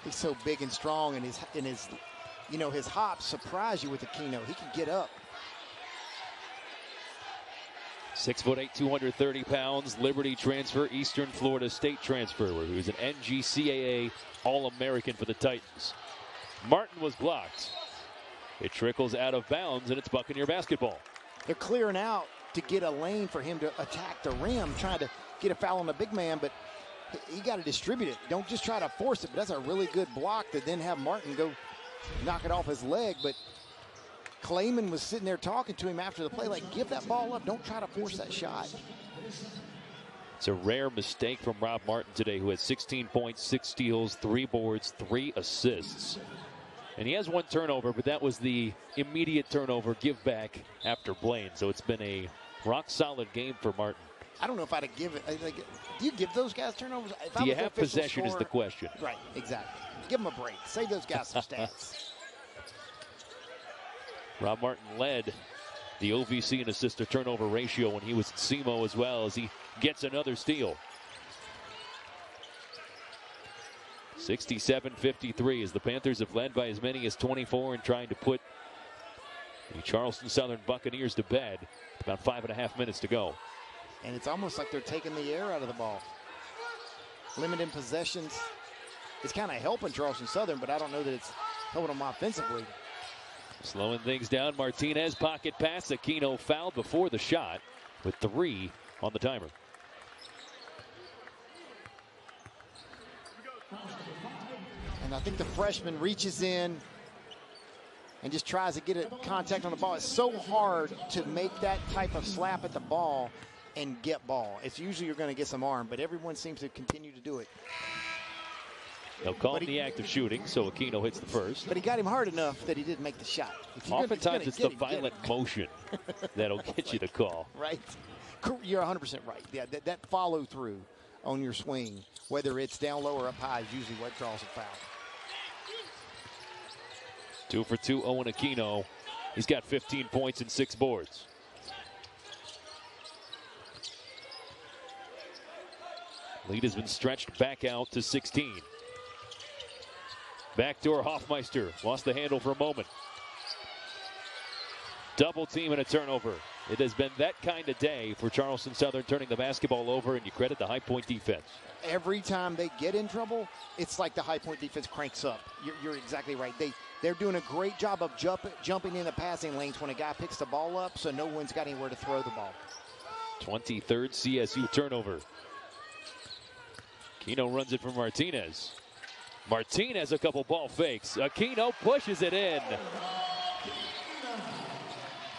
He's so big and strong, and his hops surprise you with Aquino. He can get up. 6'8", 230 pounds, Liberty transfer, Eastern Florida State transfer, where he was an NGCAA All-American for the Titans. Martin was blocked. It trickles out of bounds, and it's Buccaneer basketball. They're clearing out to get a lane for him to attack the rim, trying to get a foul on the big man, but he got to distribute it. Don't just try to force it, but that's a really good block to then have Martin go knock it off his leg, but Clayman was sitting there talking to him after the play, like, give that ball up. Don't try to force that shot. It's a rare mistake from Rob Martin today, who had 16 points, 6 steals, 3 boards, 3 assists. And he has 1 turnover, but that was the immediate turnover give back after Blaine. So it's been a rock-solid game for Martin. I don't know if I'd give it. Like, do you give those guys turnovers? Do you have possession is the question. Right, exactly. Give them a break. Save those guys some stats. Rob Martin led the OVC in assist to turnover ratio when he was at SEMO as well, as he gets another steal. 67-53 as the Panthers have led by as many as 24 and trying to put the Charleston Southern Buccaneers to bed. About 5.5 minutes to go. And it's almost like they're taking the air out of the ball. Limiting possessions. It's kind of helping Charleston Southern, but I don't know that it's helping them offensively. Slowing things down, Martinez pocket pass. Aquino fouled before the shot with 3 on the timer. And I think the freshman reaches in and just tries to get a contact on the ball. It's so hard to make that type of slap at the ball and get ball. It's usually you're going to get some arm, but everyone seems to continue to do it. They'll call it the act of shooting, so Aquino hits the first. But he got him hard enough that he didn't make the shot. Oftentimes it's the violent motion that'll get you the call. Right. You're 100% right. Yeah, that follow through on your swing, whether it's down low or up high, is usually what draws a foul. 2 for 2, Owen Aquino. He's got 15 points and 6 boards. Lead has been stretched back out to 16. Backdoor Hafemeister lost the handle for a moment. Double team and a turnover. It has been that kind of day for Charleston Southern, turning the basketball over, and you credit the High Point defense. Every time they get in trouble, it's like the High Point defense cranks up. You're exactly right. They're doing a great job of jumping in the passing lanes when a guy picks the ball up, so no one's got anywhere to throw the ball. 23rd CSU turnover. Aquino runs it for Martinez. Martinez a couple ball fakes. Aquino pushes it in.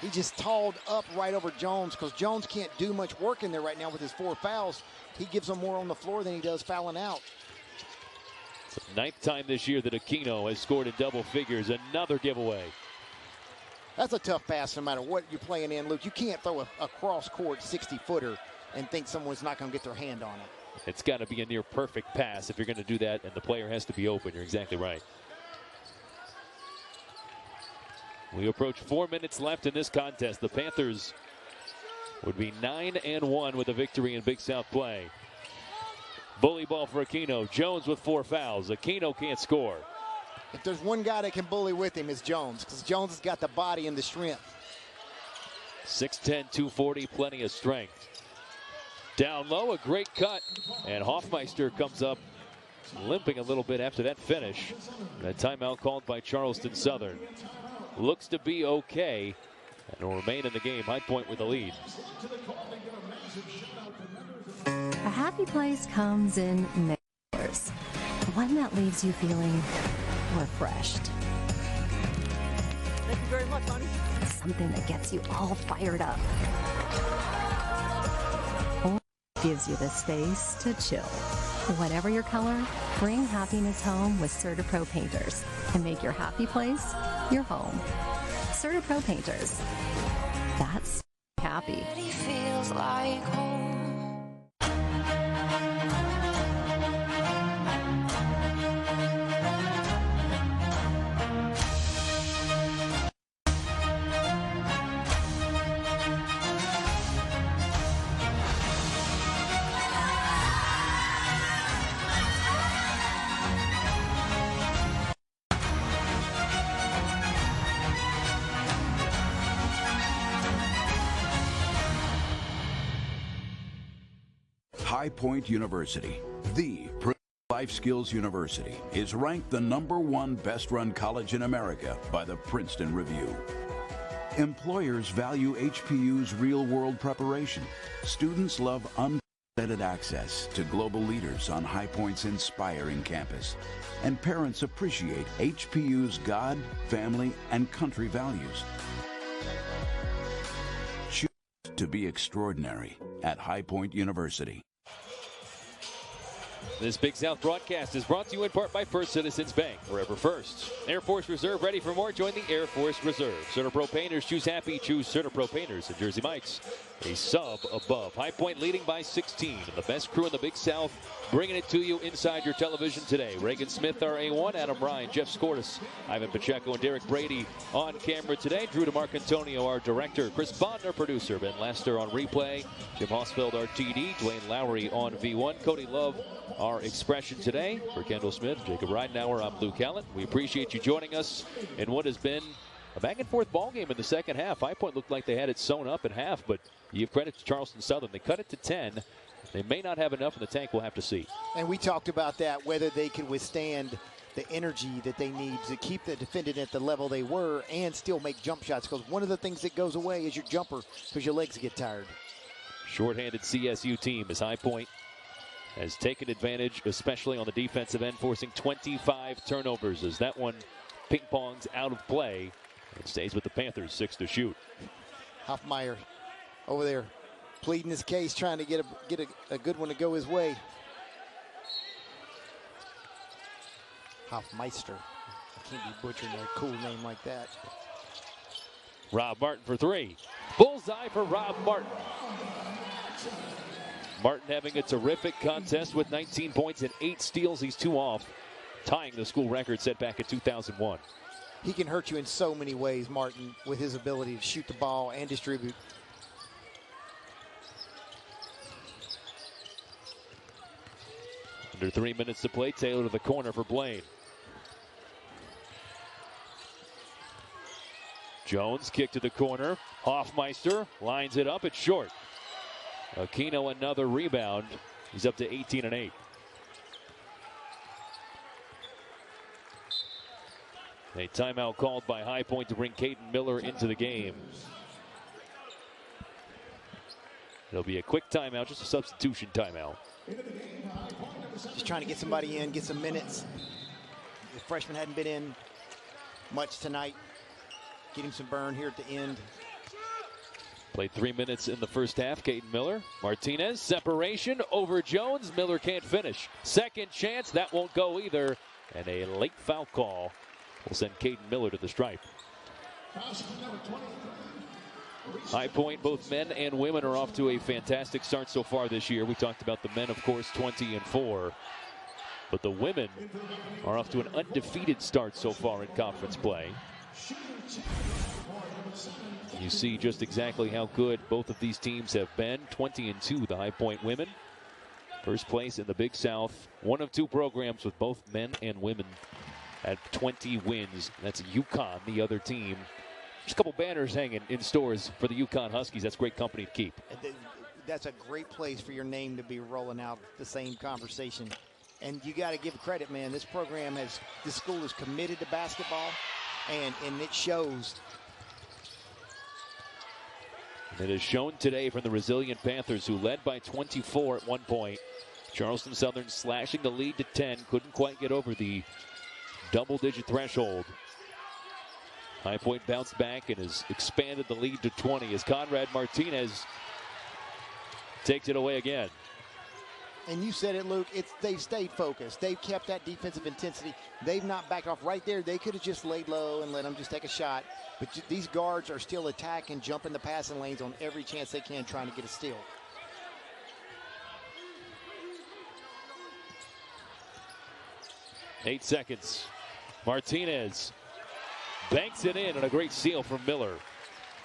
He just talled up right over Jones because Jones can't do much work in there right now with his 4 fouls. He gives them more on the floor than he does fouling out. It's the 9th time this year that Aquino has scored in double figures. Another giveaway. That's a tough pass no matter what you're playing in, Luke. You can't throw a cross-court 60-footer and think someone's not going to get their hand on it. It's got to be a near perfect pass if you're going to do that, and the player has to be open. You're exactly right. We approach 4 minutes left in this contest. The Panthers would be 9-1 with a victory in Big South play. Bully ball for Aquino. Jones with 4 fouls. Aquino can't score. If there's one guy that can bully with him, it's Jones, because Jones has got the body and the strength. 6'10", 240, plenty of strength. Down low, a great cut, and Hafemeister comes up limping a little bit after that finish. That timeout called by Charleston Southern. Looks to be okay, and will remain in the game. High Point with the lead. A happy place comes in many colors. One that leaves you feeling refreshed. Thank you very much, honey. Something that gets you all fired up. Or gives you the space to chill. Whatever your color, bring happiness home with CertaPro Painters and make your happy place your home. CertaPro Painters. That's happy. Feels like home. High Point University, the life skills university, is ranked the #1 best-run college in America by the Princeton Review. Employers value HPU's real-world preparation. Students love unlimited access to global leaders on High Point's inspiring campus. And parents appreciate HPU's God, family, and country values. Choose to be extraordinary at High Point University. This Big South broadcast is brought to you in part by First Citizens Bank, forever first. Air Force Reserve, ready for more? Join the Air Force Reserve. CertaPro Painters, choose happy, choose CertaPro Painters. And Jersey Mike's, a sub above. High Point leading by 16. And the best crew in the Big South, bringing it to you inside your television today. Reagan Smith, our A1, Adam Ryan, Jeff Skordas, Ivan Pacheco, and Derek Brady on camera today. Drew DeMarcantonio, our director. Chris Bond, our producer. Ben Lester on replay. Jim Hosfeld, our TD. Dwayne Lowry on V1. Cody Love, our expression today. For Kendall Smith, Jacob Ridenauer, I'm Luke Allen. We appreciate you joining us in what has been a back-and-forth ball game in the second half. High Point looked like they had it sewn up at half, but you give credit to Charleston Southern. They cut it to 10. They may not have enough in the tank. We'll have to see. And we talked about that, whether they could withstand the energy that they need to keep the defendant at the level they were and still make jump shots. Because one of the things that goes away is your jumper because your legs get tired. Short-handed CSU team as High Point has taken advantage, especially on the defensive end, forcing 25 turnovers as that one ping-pongs out of play. It stays with the Panthers, 6 to shoot. Hafemeister over there pleading his case, trying to get a good one to go his way. Hafemeister. I can't be butchering a cool name like that. Rob Martin for 3. Bullseye for Rob Martin. Martin having a terrific contest with 19 points and 8 steals. He's 2 off, tying the school record set back in 2001. He can hurt you in so many ways, Martin, with his ability to shoot the ball and distribute. Under 3 minutes to play. Taylor to the corner for Blaine. Jones kick to the corner. Hafemeister lines it up. It's short. Aquino another rebound. He's up to 18 and 8. A timeout called by High Point to bring Caden Miller into the game. It'll be a quick timeout, just a substitution timeout. Just trying to get somebody in, get some minutes. The freshman hadn't been in much tonight. Get him some burn here at the end. Played 3 minutes in the first half. Caden Miller. Martinez, separation over Jones. Miller can't finish. Second chance, that won't go either. And a late foul call will send Caden Miller to the stripe. High Point, both men and women are off to a fantastic start so far this year. We talked about the men, of course, 20-4. But the women are off to an undefeated start so far in conference play. You see just exactly how good both of these teams have been. 20-2, the High Point women. First place in the Big South. One of 2 programs with both men and women at 20 wins. That's UConn, the other team. Just a couple banners hanging in stores for the UConn Huskies. That's great company to keep. That's a great place for your name to be rolling out the same conversation. And you got to give credit, man. This program this school is committed to basketball, and it shows. It is shown today from the resilient Panthers, who led by 24 at one point. Charleston Southern slashing the lead to 10. Couldn't quite get over the double-digit threshold. High Point bounced back and has expanded the lead to 20 as Conrad Martinez takes it away again. And you said it, Luke. They've stayed focused. They've kept that defensive intensity. They've not backed off right there. They could have just laid low and let them just take a shot. But these guards are still attacking, jumping the passing lanes on every chance they can, trying to get a steal. Eight seconds. Martinez banks it in, and a great steal from Miller.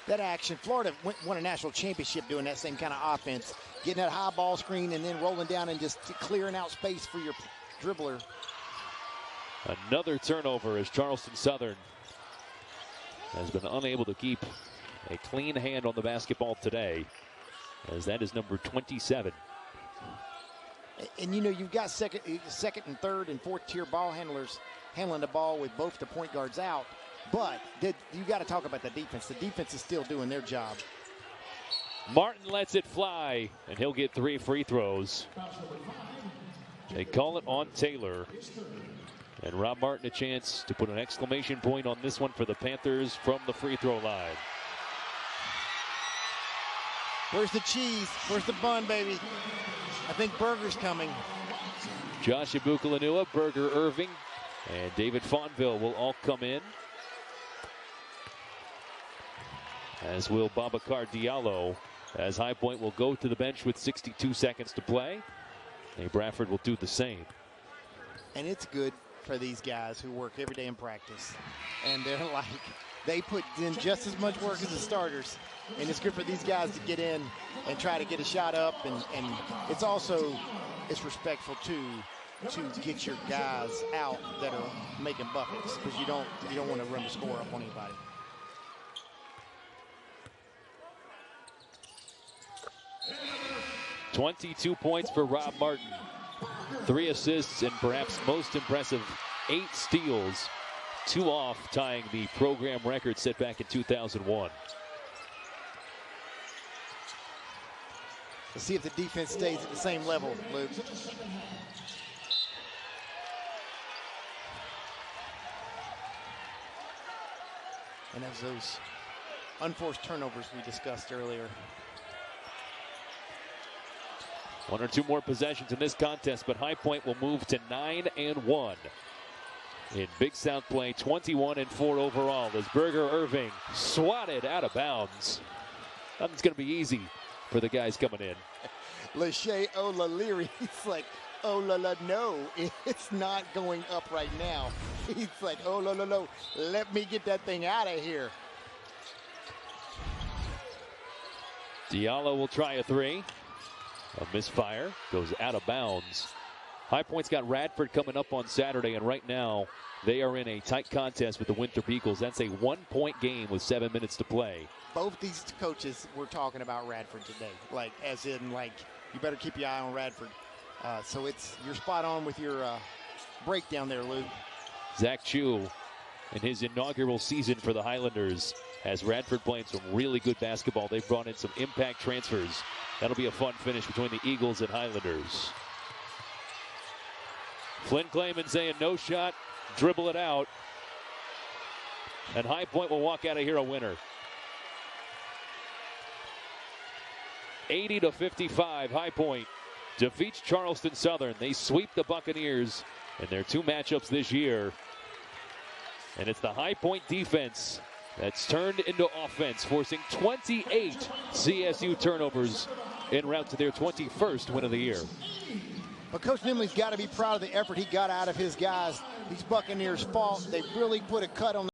That action, Florida won a national championship doing that same kind of offense. Getting that high ball screen and then rolling down and just clearing out space for your dribbler. Another turnover as Charleston Southern has been unable to keep a clean hand on the basketball today, as that is number 27. And you know, you've got second and third and fourth tier ball handlers handling the ball with both the point guards out. But you got to talk about the defense. The defense is still doing their job. Martin lets it fly, and he'll get 3 free throws. They call it on Taylor. And Rob Martin a chance to put an exclamation point on this one for the Panthers from the free throw line. Where's the cheese? Where's the bun, baby? I think Berger's coming. Josh Ibukalanua, Berger Irving, and David Fonville will all come in. As will Babacar Diallo, as High Point will go to the bench with 62 seconds to play. And Bradford will do the same. And it's good for these guys who work every day in practice. And they're like, they put in just as much work as the starters. And it's good for these guys to get in and try to get a shot up. And it's also, it's respectful too, to get your guys out that are making buckets, because you don't want to run the score up on anybody. ...22 points for Rob Martin. 3 assists and perhaps most impressive 8 steals, 2 off, tying the program record set back in 2001. Let's see if the defense stays at the same level, Luke. And as those unforced turnovers we discussed earlier. 1 or 2 more possessions in this contest, but High Point will move to 9-1 in Big South play, 21-4 overall as Berger Irving swatted out of bounds. Nothing's going to be easy for the guys coming in. Lachey Olaliri, he's like, oh, la, la, no, it's not going up right now. He's like, oh, la, la, no, let me get that thing out of here. Diallo will try a 3. A misfire, goes out of bounds. High Point's got Radford coming up on Saturday, and right now they are in a tight contest with the Winthrop Eagles. That's a 1-point game with 7 minutes to play. Both these coaches were talking about Radford today, like as in like you better keep your eye on Radford. So you're spot on with your breakdown there, Luke. Zach Chu in his inaugural season for the Highlanders has Radford playing some really good basketball. They've brought in some impact transfers. That'll be a fun finish between the Eagles and Highlanders. Flynn Clayman saying no shot, dribble it out. And High Point will walk out of here a winner. 80-55, High Point defeats Charleston Southern. They sweep the Buccaneers in their 2 matchups this year. And it's the High Point defense that's turned into offense, forcing 28 CSU turnovers en route to their 21st win of the year. But Coach Nimley's got to be proud of the effort he got out of his guys. These Buccaneers fought. They really put a cut on